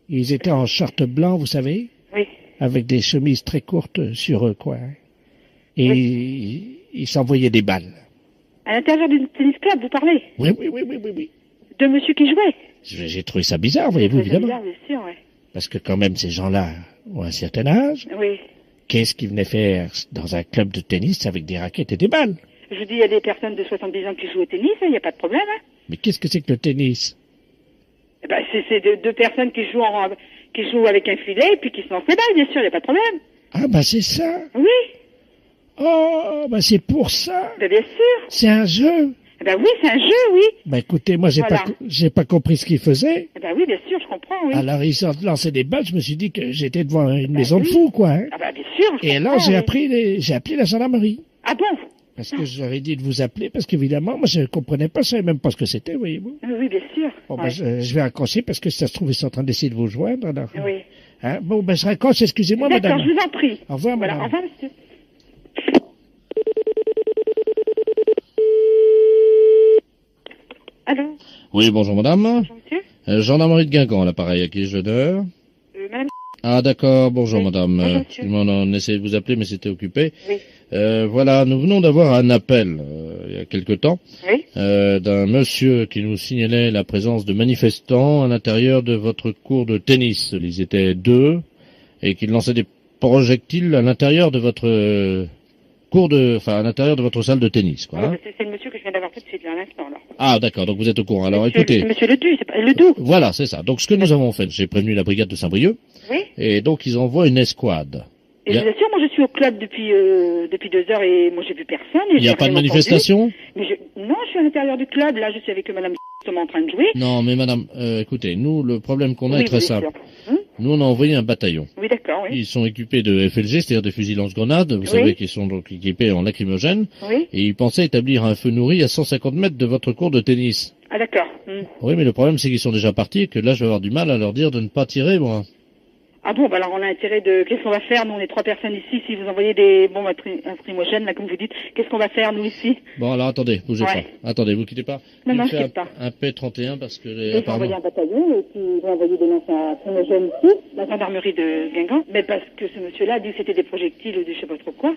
C: Ils étaient en short blanc, vous savez.
F: Oui.
C: avec des chemises très courtes sur eux, quoi. Et ils s'envoyaient des balles.
Q: À l'intérieur du tennis club, vous parlez?
C: Oui, oui, oui, oui, oui, oui.
Q: De monsieur qui jouait?
C: J'ai trouvé ça bizarre, voyez-vous, évidemment.
Q: Bizarre, bien sûr, ouais.
C: Parce que quand même, ces gens-là ont un certain âge.
Q: Oui.
C: Qu'est-ce qu'ils venaient faire dans un club de tennis avec des raquettes et des balles?
Q: Je vous dis, il y a des personnes de 70 ans qui jouent au tennis, il n'y a pas de problème, hein.
C: Mais qu'est-ce que c'est que le tennis?
Q: Eh ben, c'est deux personnes qui jouent avec un filet et puis qui se lancent les balles, bien sûr, il n'y a pas de problème.
C: Ah, bah c'est ça.
Q: Oui.
C: Oh, bah c'est pour ça.
Q: Ben, bien sûr.
C: C'est un jeu.
Q: Eh ben oui, c'est un jeu, oui.
C: Bah écoutez, moi j'ai pas compris ce qu'ils faisaient.
Q: Eh ben oui, bien sûr, je comprends, oui.
C: Alors ils lançaient des balles, je me suis dit que j'étais devant une maison de fous, quoi. Hein.
Q: Ah bah bien sûr,
C: et alors j'ai appelé la gendarmerie.
Q: Ah bon?
C: Parce que j'aurais dit de vous appeler, parce qu'évidemment, moi je comprenais pas, je savais même pas ce que c'était, voyez-vous.
Q: Oui, bien sûr.
C: Bon, ben, je vais raccrocher parce que si ça se trouve, ils sont en train d'essayer de vous joindre, alors.
Q: Oui.
C: Hein? Bon, ben je raccroche, excusez-moi, madame.
Q: D'accord, je vous en prie.
C: Au revoir,
Q: voilà,
C: madame.
Q: au revoir, monsieur. Allô?
O: Oui, bonjour madame.
Q: Bonjour monsieur.
O: Gendarmerie de Guingamp, l'appareil, à qui ai-je l'honneur?
Q: Madame.
O: Ah d'accord, bonjour
Q: Oui.
O: madame.
Q: Bonjour, monsieur.
O: On essayait de vous appeler mais c'était occupé.
Q: Oui.
O: Voilà, nous venons d'avoir un appel il y a quelque temps
Q: Oui.
O: d'un monsieur qui nous signalait la présence de manifestants à l'intérieur de votre cours de tennis. Ils étaient 2 et qu'ils lançaient des projectiles à l'intérieur de votre à l'intérieur de votre salle de tennis, quoi. Hein.
Q: C'est le monsieur que je viens d'avoir tout de suite, là, à l'instant, là.
O: Ah d'accord, donc vous êtes au courant. Alors écoutez.
Q: C'est monsieur Ledoux, c'est pas Ledoux.
O: Voilà, c'est ça. Donc ce que nous avons fait, j'ai prévenu la brigade de Saint-Brieuc.
Q: Oui.
O: Et donc ils envoient une escouade.
Q: Et je vous assure, moi je suis au club depuis 2 heures et moi j'ai vu personne.
O: Il n'y a pas de manifestation?
Q: Mais non, je suis à l'intérieur du club, là je suis avec madame en train de jouer.
O: Non, mais madame, écoutez, nous, le problème qu'on a est très simple.
Q: Hum?
O: Nous, on a envoyé un bataillon.
Q: Oui, d'accord, oui.
O: Ils sont équipés de FLG, c'est-à-dire des fusils lance-grenades, vous savez, qui sont donc équipés en lacrymogène.
Q: Oui.
O: Et ils pensaient établir un feu nourri à 150 mètres de votre cours de tennis.
Q: Ah, d'accord.
O: Oui, mais le problème, c'est qu'ils sont déjà partis et que là, je vais avoir du mal à leur dire de ne pas tirer, moi.
Q: Ah bon, bah alors on a intérêt de... Qu'est-ce qu'on va faire? Nous, on est 3 personnes ici. Si vous envoyez des bombes lacrymogènes, là, comme vous dites, qu'est-ce qu'on va faire, nous, ici?
O: Bon, alors attendez, bougez
Q: Ouais.
O: pas. Attendez, vous quittez pas.
Q: Non, non,
O: Il
Q: je
O: fait
Q: quitte pas.
O: un P31 parce que...
Q: Ils vont envoyer un bataillon et puis ils vont envoyer des lances lacrymogènes ici, la gendarmerie de Guingamp. Mais parce que ce monsieur-là a dit que c'était des projectiles ou des je sais pas trop quoi.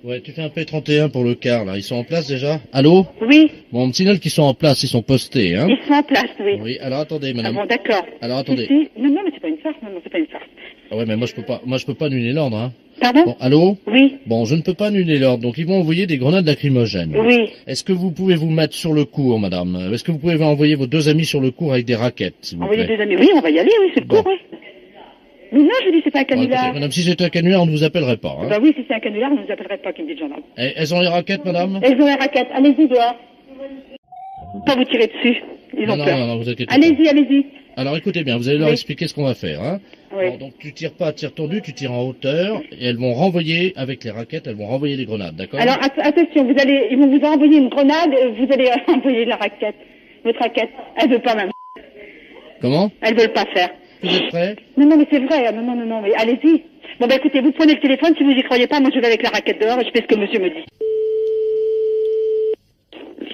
O: Ouais, tu fais un P31 pour le quart, là. Ils sont en place déjà? Allô?
Q: Oui.
O: Bon, on me signale qu'ils sont en place, ils sont postés, hein?
Q: Ils sont en place, oui.
O: Oui, alors attendez, madame.
Q: Ah bon, d'accord.
O: Alors attendez.
Q: Si. Non, non, mais c'est pas une farce, non, non, c'est pas une farce.
O: Ah ouais, mais moi je peux pas annuler l'ordre, hein.
Q: Pardon?
O: Bon, allô?
Q: Oui.
O: Bon, je ne peux pas annuler l'ordre, donc ils vont envoyer des grenades lacrymogènes.
Q: Oui.
O: Est-ce que vous pouvez vous mettre sur le cours, madame? Est-ce que vous pouvez envoyer vos 2 amis sur le cours avec des raquettes, s'il vous plaît?
Q: Envoyer 2 amis, oui, on va y aller, oui, c'est le cours, oui. Mais non, je vous dis, c'est pas un
O: Bon,
Q: canular.
O: écoutez, madame, si c'était un canular, on ne vous appellerait pas, hein.
Q: Bah oui, si c'est un canular, on ne nous appellerait pas, qui me dit le gendarme.
O: Elles ont les raquettes, madame?
Q: Elles ont les raquettes, allez-y, dehors. Pas vous tirer dessus, ils ont
O: non,
Q: peur.
O: non, non, vous inquiétez pas.
Q: Allez-y, allez-y.
O: Alors écoutez bien, vous allez leur
Q: Oui.
O: expliquer ce qu'on va faire, hein.
Q: Oui.
O: Bon, donc tu tires pas à tir tendu, tu tires en hauteur, et elles vont renvoyer, avec les raquettes, elles vont renvoyer des grenades, d'accord?
Q: Alors, attention, ils vont vous envoyer une grenade, vous allez envoyer la raquette. Votre raquette. Elle veut pas, même.
O: Comment?
Q: Elles veulent pas faire.
O: Vous êtes prêts?
Q: Non, non, mais c'est vrai. Non, non, non, non, mais allez-y. Bon, bah écoutez, vous prenez le téléphone, si vous y croyez pas, moi je vais avec la raquette dehors et je fais ce que monsieur me dit.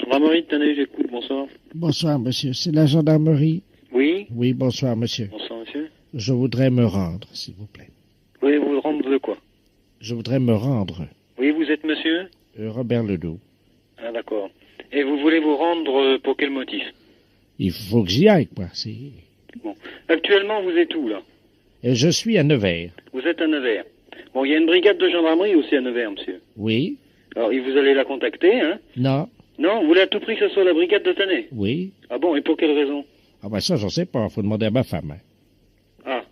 R: Gendarmerie de Tannay, j'écoute, bonsoir.
C: Bonsoir, monsieur. C'est la gendarmerie.
R: Oui?
C: Oui, bonsoir, monsieur.
R: Bonsoir, monsieur.
C: Je voudrais me rendre, s'il vous plaît.
R: Oui, vous rendre de quoi?
C: Je voudrais me rendre.
R: Oui, vous êtes monsieur?
C: Robert Ledoux.
R: Ah, d'accord. Et vous voulez vous rendre pour quel motif?
C: Il faut que j'y aille, quoi.
R: Bon. Actuellement, vous êtes où, là?
C: Et je suis à Nevers.
R: Vous êtes à Nevers. Bon, il y a une brigade de gendarmerie aussi à Nevers, monsieur.
C: Oui.
R: Alors, vous allez la contacter, hein?
C: Non.
R: Non, vous voulez à tout prix que ce soit la brigade de Tannay?
C: Oui.
R: Ah bon, et pour quelle raison?
C: Ah ben ça, j'en sais pas. Faut demander à ma femme. Hein.
R: Ah.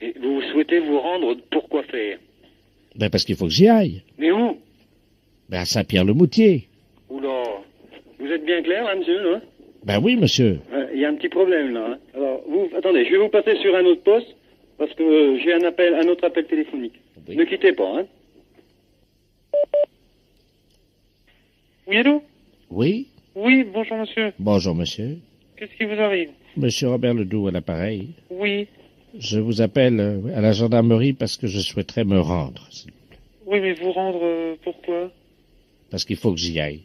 R: Et vous souhaitez vous rendre pour quoi faire?
C: Ben parce qu'il faut que j'y aille.
R: Mais où?
C: Ben à Saint-Pierre-le-Moutier.
R: Oula. Vous êtes bien clair, là, monsieur, là?
C: Ben oui, monsieur.
R: Il y a un petit problème, là. Hein. Alors, attendez, je vais vous passer sur un autre poste, parce que j'ai un autre appel téléphonique.
C: Oui.
R: Ne quittez pas, hein.
S: Oui, allô?
C: Oui.
S: Oui, bonjour, monsieur.
C: Bonjour, monsieur.
S: Qu'est-ce qui vous arrive?
C: Monsieur Robert Ledoux à l'appareil.
S: Oui.
C: Je vous appelle à la gendarmerie parce que je souhaiterais me rendre.
S: Oui, mais vous rendre pourquoi?
C: Parce qu'il faut que j'y aille.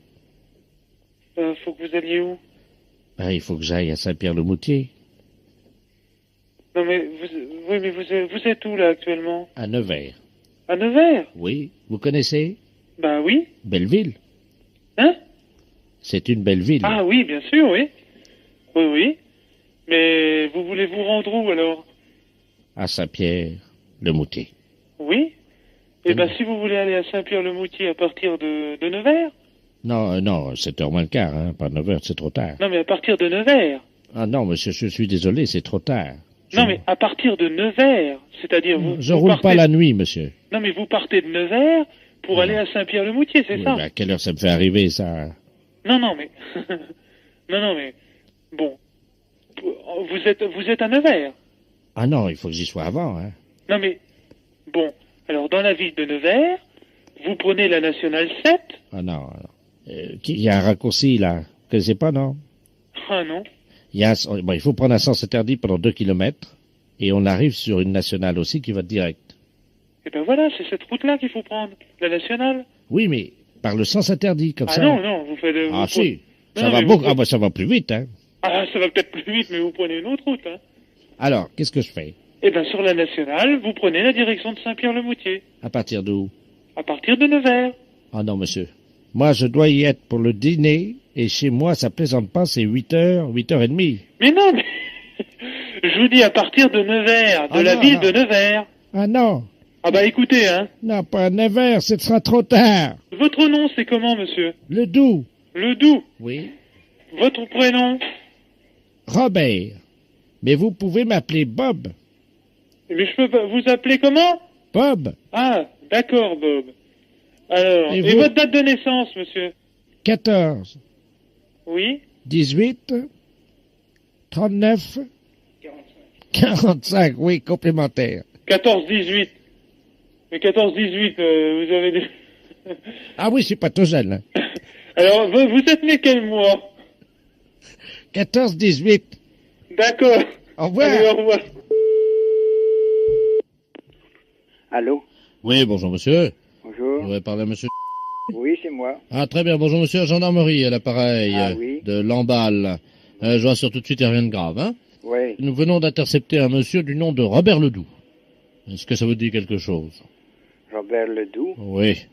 S: Faut que vous alliez où?
C: Ben, il faut que j'aille à Saint-Pierre-le-Moutier.
S: Non, mais oui, mais vous êtes où, là, actuellement?
O: À Nevers.
S: À Nevers?
O: Oui, vous connaissez?
S: Ben oui.
O: Belle-Ville.
S: Hein?
O: C'est une belle ville.
S: Ah oui, bien sûr, oui. Oui, oui. Mais vous voulez vous rendre où, alors?
O: À Saint-Pierre-le-Moutier.
S: Oui. Eh ben, si vous voulez aller à Saint-Pierre-le-Moutier à partir de Nevers?
O: Non, 7h moins le quart, hein, pas 9h, c'est trop tard.
S: Non, mais à partir de Nevers.
O: Ah non, monsieur, je suis désolé, c'est trop tard.
S: Non, mais à partir de Nevers, c'est-à-dire
O: Je roule pas la nuit, monsieur.
S: Non, mais vous partez de Nevers pour aller à Saint-Pierre-le-Moutier, c'est
O: Oui,
S: ça?
O: mais à quelle heure ça me fait arriver, ça?
S: Non, mais... non, mais... Bon. Vous êtes à Nevers?
O: Ah non, il faut que j'y sois avant, hein.
S: Non, mais... Bon. Alors, dans la ville de Nevers, vous prenez la nationale 7.
O: Ah non. Il y a un raccourci, là. Vous connaissez pas, non?
S: Ah non.
O: Il faut prendre un sens interdit pendant 2 kilomètres, et on arrive sur une nationale aussi qui va direct.
S: Eh ben voilà, c'est cette route-là qu'il faut prendre, la nationale.
O: Oui, mais par le sens interdit, comme ça.
S: Ah non, vous faites...
O: Ah si, ça va beaucoup, ah bah ça va plus vite, hein.
S: Ah, ça va peut-être plus vite, mais vous prenez une autre route, hein.
O: Alors, qu'est-ce que je fais?
S: Eh ben sur la nationale, vous prenez la direction de Saint-Pierre-le-Moutier.
O: À partir d'où?
S: À partir de Nevers.
O: Ah non, monsieur. Moi, je dois y être pour le dîner, et chez moi, ça plaisante pas, c'est 8h, 8h30.
S: Mais non, mais... je vous dis à partir de Nevers, de la ville de Nevers.
O: Ah non.
S: Ah bah écoutez, hein.
O: Non, pas à Nevers, ce sera trop tard.
S: Votre nom, c'est comment, monsieur?
O: Ledoux.
S: Ledoux?
O: Oui.
S: Votre prénom?
O: Robert. Mais vous pouvez m'appeler Bob.
S: Mais je peux pas... Vous appeler comment?
O: Bob.
S: Ah, d'accord, Bob. Alors, et votre date de naissance, monsieur?
C: 14.
S: Oui.
C: 18. 39.
O: 45, oui, complémentaire.
S: 14-18. Mais 14-18, vous avez des...
O: Ah oui, c'est pas tout jeune. Hein.
S: Alors, vous êtes né quel mois?
O: 14-18.
S: D'accord.
O: Au revoir.
S: Allez, au revoir.
T: Allô?
O: Oui, bonjour monsieur.
T: Bonjour.
O: Je voudrais parler à monsieur.
T: Oui, c'est moi.
O: Ah, très bien, bonjour monsieur, gendarmerie à l'appareil de Lamballe. Je vous rassure tout de suite, il n'y a rien de grave, hein?
T: Oui.
O: Nous venons d'intercepter un monsieur du nom de Robert Ledoux. Est-ce que ça vous dit quelque chose?
T: Robert Ledoux?
O: Oui.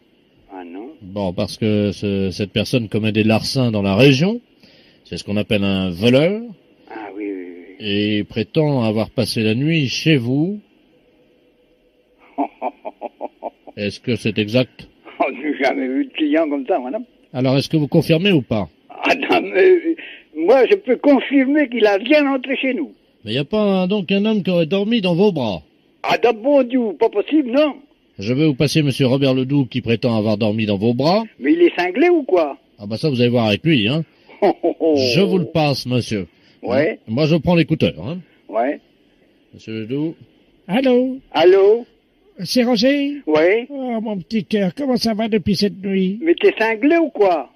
T: Ah non.
O: Bon, parce que cette personne commet des larcins dans la région. C'est ce qu'on appelle un voleur.
T: Ah oui, oui, oui.
O: Et prétend avoir passé la nuit chez vous. Est-ce que c'est exact?
T: Je n'ai jamais vu de client comme ça, madame.
O: Alors, est-ce que vous confirmez ou pas?
T: Ah non, mais moi, je peux confirmer qu'il a rien entré chez nous.
O: Mais il n'y a pas donc un homme qui aurait dormi dans vos bras?
T: Ah, d'un bon Dieu, pas possible, non.
O: Je vais vous passer monsieur Robert Ledoux qui prétend avoir dormi dans vos bras.
T: Mais il est cinglé ou quoi?
O: Ah bah ça, vous allez voir avec lui, hein. Je vous le passe, monsieur.
T: Ouais.
O: Hein? Moi, je prends l'écouteur, hein.
T: Ouais.
O: Monsieur Ledoux.
C: Allô?
T: Allô?
C: C'est Roger?
T: Oui.
C: Oh, mon petit cœur, comment ça va depuis cette nuit?
T: Mais t'es cinglé ou quoi?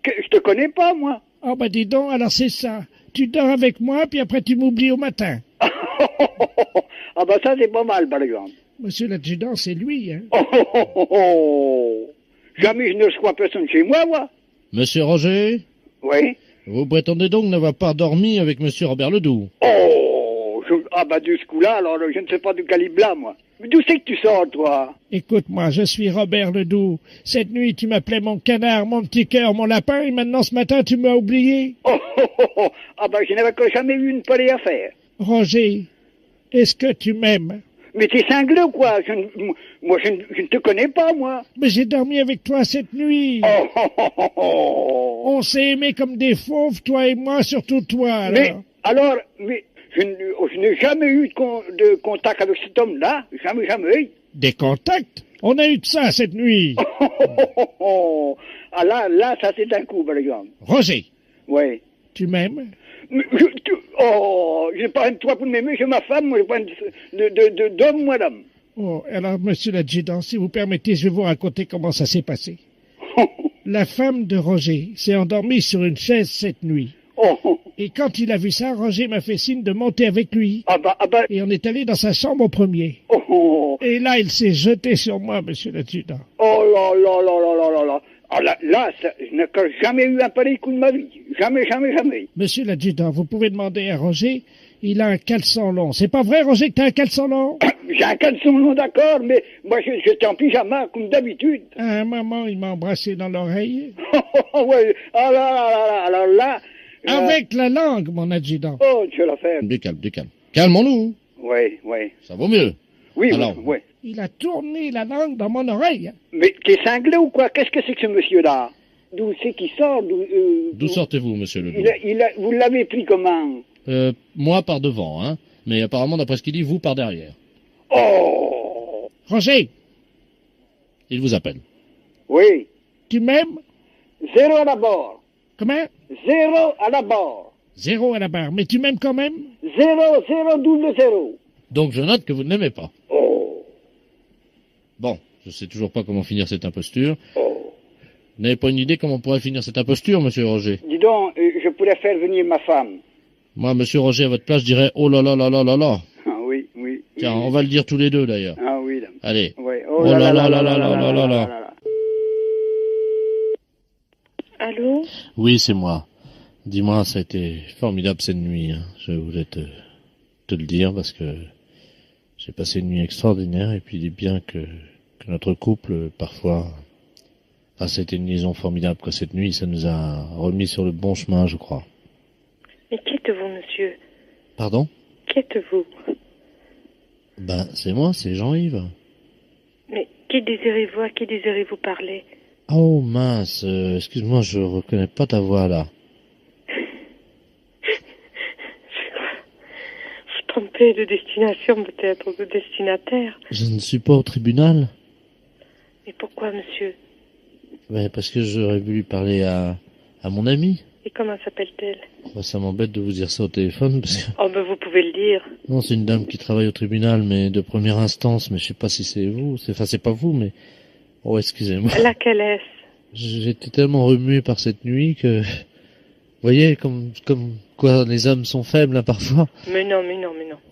T: Je te connais pas, moi.
C: Oh, bah dis donc, alors c'est ça. Tu dors avec moi, puis après tu m'oublies au matin.
T: Ah bah ça, c'est pas mal, par exemple.
C: Monsieur l'adjudant, c'est lui, hein.
T: Jamais je ne reçois personne chez moi, moi.
O: Monsieur Roger?
T: Oui.
O: Vous prétendez donc n'avoir pas dormi avec monsieur Robert Ledoux?
T: Ah bah de ce coup-là, alors je ne sais pas du calibre là, moi. Mais d'où c'est que tu sors, toi?
C: Écoute-moi, je suis Robert Ledoux. Cette nuit, tu m'appelais mon canard, mon petit cœur, mon lapin, et maintenant ce matin, tu m'as oublié.
T: Ah bah je n'avais jamais eu une pareille affaire.
C: Roger, est-ce que tu m'aimes?
T: Mais t'es cinglé ou quoi? Moi, je ne te connais pas, moi.
C: Mais j'ai dormi avec toi cette nuit. On s'est aimés comme des fauves, toi et moi, surtout toi, alors.
T: Mais je n'ai jamais eu de contact avec cet homme-là. Jamais.
C: Des contacts? On a eu de ça cette nuit.
T: Ah là, ça c'est un coup, par exemple.
C: Roger.
T: Oui.
C: Tu m'aimes?
T: Je n'ai pas un de toi pour m'aimer, j'ai ma femme, moi j'ai pas d'homme, madame.
C: Oh, alors, monsieur l'adjudant, si vous permettez, je vais vous raconter comment ça s'est passé. La femme de Roger s'est endormie sur une chaise cette nuit. Et quand il a vu ça, Roger m'a fait signe de monter avec lui. Et on est allé dans sa chambre au premier. Et là, il s'est jeté sur moi, monsieur l'adjudant.
T: Oh là là là là là là là. Ah là, je n'ai encore jamais eu un pareil coup de ma vie. Jamais.
C: Monsieur l'adjudant, vous pouvez demander à Roger, il a un caleçon long. C'est pas vrai, Roger, que t'as un caleçon long?
T: J'ai un caleçon long, d'accord, mais moi, j'étais en pyjama, comme d'habitude.
C: À un moment, il m'a embrassé dans l'oreille.
T: Ouais, alors là...
C: Avec la langue, mon adjudant.
T: Oh, je vais la faire.
O: Du calme. Calmons-nous.
T: Oui.
O: Ça vaut mieux.
T: Oui,
O: alors,
T: oui.
C: Il a tourné la langue dans mon oreille.
T: Mais t'es cinglé ou quoi? Qu'est-ce que c'est que ce monsieur-là? D'où c'est qu'il sort?
O: D'où sortez-vous, monsieur Ledoux?
T: Vous l'avez pris comment?
O: Moi par devant, hein. Mais apparemment, d'après ce qu'il dit, vous par derrière.
T: Oh!
C: Roger!
O: Il vous appelle.
T: Oui.
C: Tu m'aimes?
T: 0 à la barre.
C: Comment?
T: 0 à la barre.
C: 0 à la barre. Mais tu m'aimes quand même?
T: 0.
O: Donc je note que vous ne l'aimez pas.
T: Oh.
O: Bon, je sais toujours pas comment finir cette imposture. Oh. Vous n'avez pas une idée comment on pourrait finir cette imposture, monsieur Roger?
T: Dis donc, je pourrais faire venir ma femme.
O: Moi, monsieur Roger, à votre place, je dirais oh là là là là là là.
T: Ah oui.
O: Tiens, on va le dire tous les deux d'ailleurs.
T: Ah oui. Là.
O: Allez.
T: Oui.
O: Oh là là là là là là là.
F: Allô?
O: Oui, c'est moi. Dis-moi, ça a été formidable cette nuit. Hein. Je voulais te le dire parce que j'ai passé une nuit extraordinaire et puis il est bien que notre couple, parfois... Enfin, c'était une liaison formidable, quoi. Cette nuit, ça nous a remis sur le bon chemin, je crois.
F: Mais qui êtes-vous, monsieur?
O: Pardon?
F: Qui êtes-vous?
O: Ben, c'est moi, c'est Jean-Yves.
F: Mais qui désirez-vous? À qui désirez-vous parler?
O: Oh mince, excuse-moi, je reconnais pas ta voix là.
F: Vous trompez de destination peut-être, de destinataire.
O: Je ne suis pas au tribunal.
F: Mais pourquoi, monsieur?
O: Ben, parce que j'aurais voulu parler à mon amie.
F: Et comment s'appelle-t-elle?
O: Ben, ça m'embête de vous dire ça au téléphone parce que...
F: Oh ben vous pouvez le dire.
O: Non, c'est une dame qui travaille au tribunal, mais de première instance, mais je sais pas si c'est vous. Enfin, c'est pas vous, mais... Oh, excusez-moi.
F: Laquelle est-ce?
O: J'étais tellement remué par cette nuit que... Vous voyez, comme quoi les hommes sont faibles, hein, parfois.
F: Mais non.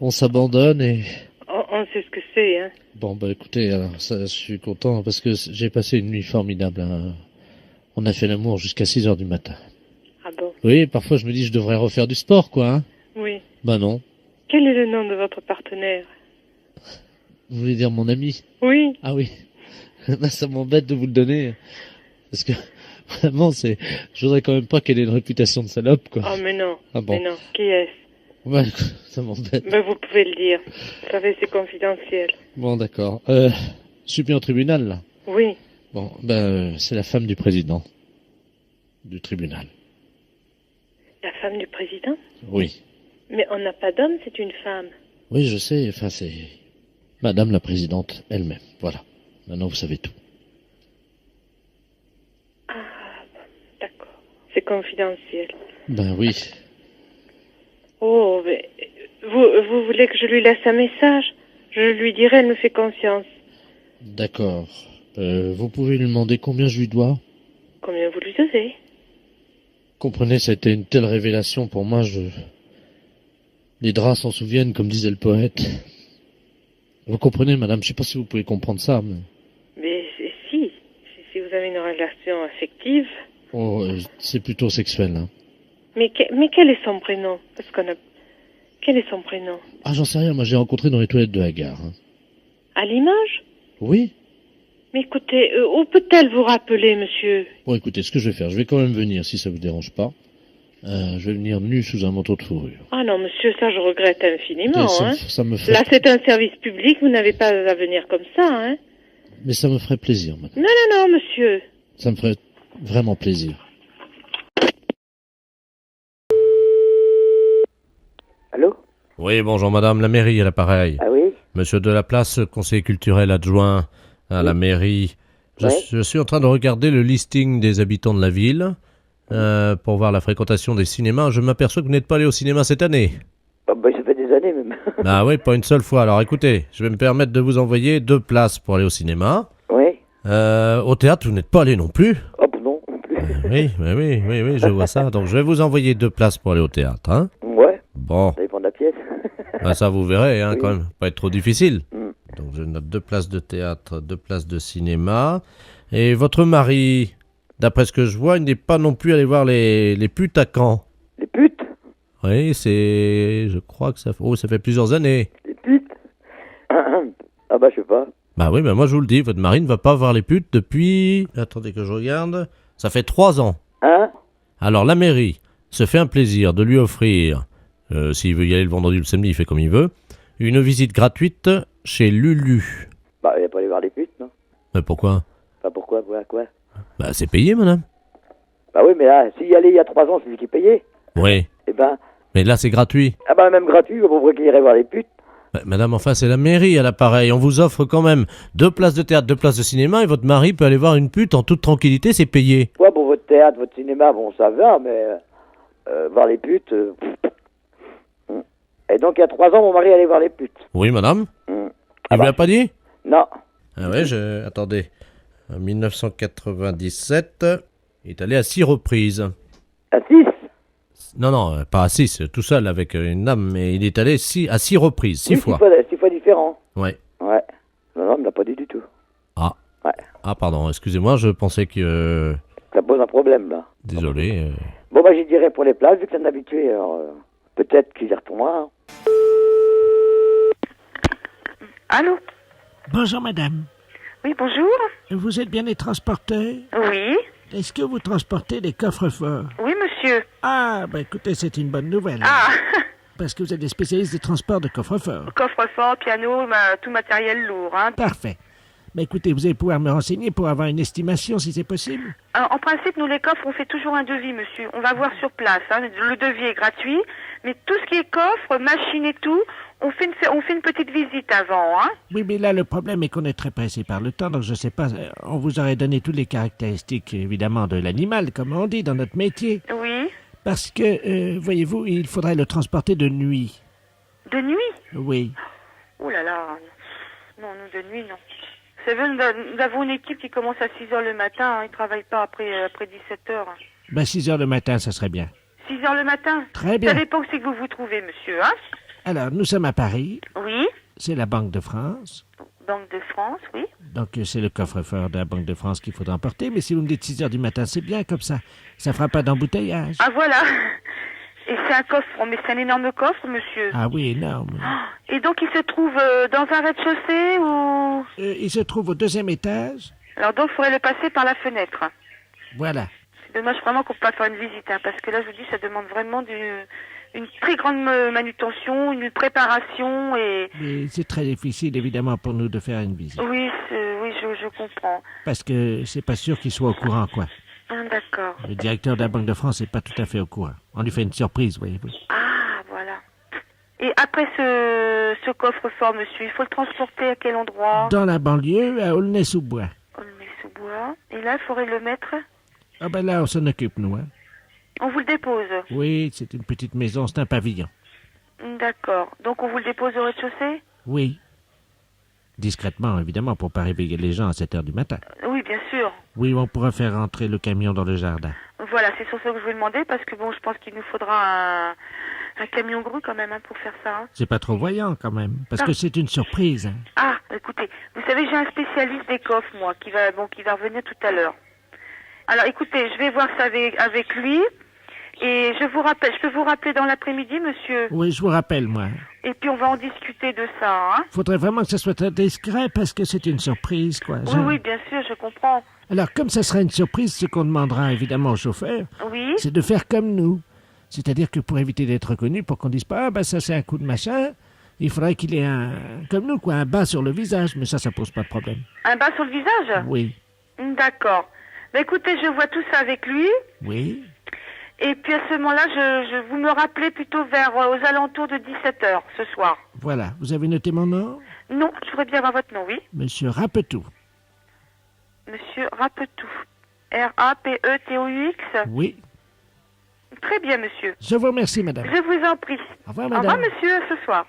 O: On s'abandonne et...
F: On sait ce que c'est, hein.
O: Bon, bah écoutez, alors ça, je suis content parce que j'ai passé une nuit formidable. Hein. On a fait l'amour jusqu'à 6h du matin.
F: Ah bon?
O: Oui, parfois je me dis je devrais refaire du sport, quoi. Hein.
F: Oui.
O: Bah non.
F: Quel est le nom de votre partenaire?
O: Vous voulez dire mon ami?
F: Oui.
O: Ah oui. Bah, ça m'embête de vous le donner. Parce que, vraiment, je voudrais quand même pas qu'elle ait une réputation de salope, quoi.
F: Oh, mais non.
O: Ah bon.
F: Mais non. Qui est-ce?
O: Ouais, ça m'embête.
F: Mais vous pouvez le dire. Vous savez, c'est confidentiel.
O: Bon, d'accord. Je suis bien au tribunal, là.
F: Oui.
O: Bon, c'est la femme du président. Du tribunal.
F: La femme du président?
O: Oui.
F: Mais on n'a pas d'homme, c'est une femme.
O: Oui, je sais. Enfin, c'est Madame la présidente elle-même. Voilà. Maintenant, vous savez tout.
F: Ah, d'accord. C'est confidentiel.
O: Ben oui.
F: Oh, mais vous voulez que je lui laisse un message? Je lui dirai, elle me fait confiance.
O: D'accord. Vous pouvez lui demander combien je lui dois?
F: Combien vous lui devez?
O: Comprenez, ça a été une telle révélation pour moi, les draps s'en souviennent, comme disait le poète. Vous comprenez, madame, je sais pas si vous pouvez comprendre ça, mais...
F: Mais si vous avez une relation affective...
O: Oh, c'est plutôt sexuel, hein.
F: Mais quel est son prénom? Parce qu'on a... Quel est son prénom?
O: Ah, j'en sais rien, moi j'ai rencontré dans les toilettes de la gare. Hein.
F: À Limoges?
O: Oui.
F: Mais écoutez, où peut-elle vous rappeler, monsieur?
O: Bon, écoutez, ce que je vais faire, je vais quand même venir, si ça vous dérange pas. Je vais venir nu sous un manteau de fourrure.
F: Ah non, monsieur, ça je regrette infiniment,
O: ça,
F: hein.
O: Ça me ferait...
F: Là, c'est un service public, vous n'avez pas à venir comme ça, hein.
O: Mais ça me ferait plaisir, madame.
F: Non, monsieur.
O: Ça me ferait vraiment plaisir.
U: Allô?
B: Oui, bonjour madame, la mairie à l'appareil.
U: Ah oui?
B: Monsieur Delaplace, conseiller culturel adjoint à la mairie. Je suis en train de regarder le listing des habitants de la ville pour voir la fréquentation des cinémas. Je m'aperçois que vous n'êtes pas allé au cinéma cette année.
U: Oh, bah, ça fait des années même.
B: Ah oui, pas une seule fois. Alors écoutez, je vais me permettre de vous envoyer 2 places pour aller au cinéma.
U: Oui.
B: Au théâtre, vous n'êtes pas allé non plus.
U: Hop, non plus.
B: Oui, je vois ça. Donc je vais vous envoyer 2 places pour aller au théâtre. Hein.
U: Ouais.
B: Bon.
U: Ça dépend de la pièce.
B: Ça vous verrez, hein,
U: oui.
B: quand même. Pas être trop difficile.
U: Mm.
B: Donc je note 2 places de théâtre, 2 places de cinéma. Et votre mari,
O: d'après ce que je vois, il n'est pas non plus allé voir les putes à Caen.
U: Les putes?
O: Oui, je crois que ça fait plusieurs années.
U: Les putes? Ah bah je sais pas.
O: Bah oui, moi je vous le dis, votre mari ne va pas voir les putes depuis... Attendez que je regarde. Ça fait 3 ans.
U: Hein?
O: Alors la mairie se fait un plaisir de lui offrir, s'il veut y aller le vendredi ou le samedi, il fait comme il veut, une visite gratuite chez Lulu.
U: Bah il va pas aller voir les putes, non?
O: Mais pourquoi?
U: Bah pourquoi? Quoi?
O: Bah c'est payé, madame.
U: Bah oui, mais là, s'il y allait il y a 3 ans, c'est lui qui payait.
O: Oui.
U: Eh ben...
O: Mais là c'est gratuit.
U: Ah bah même gratuit, pourquoi qu'il irait voir les putes?
O: Madame, enfin, c'est la mairie à l'appareil. On vous offre quand même 2 places de théâtre, 2 places de cinéma, et votre mari peut aller voir une pute en toute tranquillité, c'est payé.
U: Ouais, bon, votre théâtre, votre cinéma, bon, ça va, mais voir les putes... Et donc, il y a 3 ans, mon mari allait voir les putes.
O: Oui, madame. Il vous l'a pas dit?
U: Non.
O: Ah ouais, attendez. En 1997, il est allé à 6 reprises.
U: À 6?
O: Non, pas à 6, tout seul avec une dame, mais il est allé à 6 reprises, 6 fois.
U: 6 fois différents.
O: Ouais.
U: Ouais. Non, il me l'a pas dit du tout.
O: Ah.
U: Ouais.
O: Ah, pardon, excusez-moi, je pensais que...
U: Ça pose un problème, là.
O: Désolé.
U: Bon, bah, j'y dirais pour les places, vu que c'est un habitué, alors peut-être qu'il y retournera.
C: Allô? Bonjour, madame.
A: Oui, bonjour.
C: Vous êtes bien les transporteurs?
A: Oui.
C: Est-ce que vous transportez des coffres-forts?
A: Oui, monsieur.
C: Ah, écoutez, c'est une bonne nouvelle.
A: Ah.
C: Parce que vous êtes des spécialistes de transport de coffres-forts.
A: Coffre-fort, piano, tout matériel lourd, hein.
C: Parfait. Écoutez, vous allez pouvoir me renseigner pour avoir une estimation, si c'est possible?
A: En principe, nous, les coffres, on fait toujours un devis, monsieur. On va voir sur place, hein. Le devis est gratuit, mais tout ce qui est coffre, machine et tout, on fait une petite visite avant, hein.
C: Oui, mais là, le problème est qu'on est très pressé par le temps, donc je sais pas, on vous aurait donné toutes les caractéristiques, évidemment, de l'animal, comme on dit dans notre métier.
A: Oui.
C: Parce que, voyez-vous, il faudrait le transporter de nuit.
A: De nuit?
C: Oui.
A: Oh là là. Non, nous, de nuit, non. Vous savez, nous avons une équipe qui commence à 6 heures le matin, hein. Ils ne travaillent pas après 17 heures.
C: 6 heures le matin, ça serait bien.
A: 6 heures le matin?
C: Très bien.
A: Ça dépend où c'est que vous vous trouvez, monsieur, hein.
C: Alors, nous sommes à Paris.
A: Oui.
C: C'est la Banque de France.
A: Banque de France, oui.
C: Donc, c'est le coffre-fort de la Banque de France qu'il faudra emporter. Mais si vous me dites 6 heures du matin, c'est bien comme ça. Ça fera pas d'embouteillage.
A: Ah, voilà. Et c'est un coffre, mais c'est un énorme coffre, monsieur.
C: Ah oui, énorme.
A: Et donc, il se trouve dans un rez-de-chaussée ou...
C: Il se trouve au 2e étage.
A: Alors donc, il faudrait le passer par la fenêtre.
C: Voilà.
A: C'est dommage vraiment qu'on ne peut pas faire une visite, hein, parce que là, je vous dis, ça demande vraiment une très grande manutention, une préparation et...
C: Mais c'est très difficile, évidemment, pour nous de faire une visite.
A: Oui, je comprends.
C: Parce que c'est pas sûr qu'il soit au courant, quoi.
A: Ah, d'accord.
C: Le directeur de la Banque de France n'est pas tout à fait au courant. On lui fait une surprise, voyez-vous.
A: Ah, voilà. Et après ce coffre-fort, monsieur, il faut le transporter à quel endroit?
C: Dans la banlieue, à Aulnay-sous-Bois.
A: Aulnay-sous-Bois. Et là, il faudrait le mettre?
C: Ah là, on s'en occupe, nous, hein.
A: On vous le dépose?
C: Oui, c'est une petite maison, c'est un pavillon.
A: D'accord. Donc, on vous le dépose au rez-de-chaussée?
C: Oui. Discrètement, évidemment, pour pas réveiller les gens à 7 heures du matin.
A: Oui, bien sûr.
C: Oui, on pourra faire rentrer le camion dans le jardin.
A: Voilà, c'est sur ça que je vous demandais, parce que bon, je pense qu'il nous faudra un camion grue quand même, hein, pour faire ça. Hein.
C: C'est pas trop voyant quand même, parce que c'est une surprise. Hein.
A: Ah, écoutez, vous savez, j'ai un spécialiste des coffres, moi, qui va revenir tout à l'heure. Alors, écoutez, je vais voir ça avec lui, et je peux vous rappeler dans l'après-midi, monsieur?
C: Oui, je vous rappelle, moi.
A: Et puis on va en discuter de ça, hein?
C: Faudrait vraiment que ça soit très discret, parce que c'est une surprise, quoi.
A: Oui, bien sûr, je comprends.
C: Alors, comme ça sera une surprise, ce qu'on demandera évidemment au chauffeur, c'est de faire comme nous. C'est-à-dire que pour éviter d'être reconnu, pour qu'on dise pas, ça c'est un coup de machin, il faudrait qu'il ait comme nous, quoi, un bas sur le visage, mais ça pose pas de problème.
A: Un bas sur le visage?
C: Oui.
A: D'accord. Écoutez, je vois tout ça avec lui.
C: Oui.
A: Et puis à ce moment-là, vous me rappelez plutôt aux alentours de 17h ce soir.
C: Voilà. Vous avez noté mon nom?
A: Non, je voudrais bien avoir votre nom, oui.
C: Monsieur Rapetou.
A: Monsieur Rapetou. R-A-P-E-T-O-U-X?
C: Oui.
A: Très bien, monsieur.
C: Je vous remercie, madame.
A: Je vous en prie.
C: Au revoir, madame.
A: Au revoir, monsieur, à ce soir.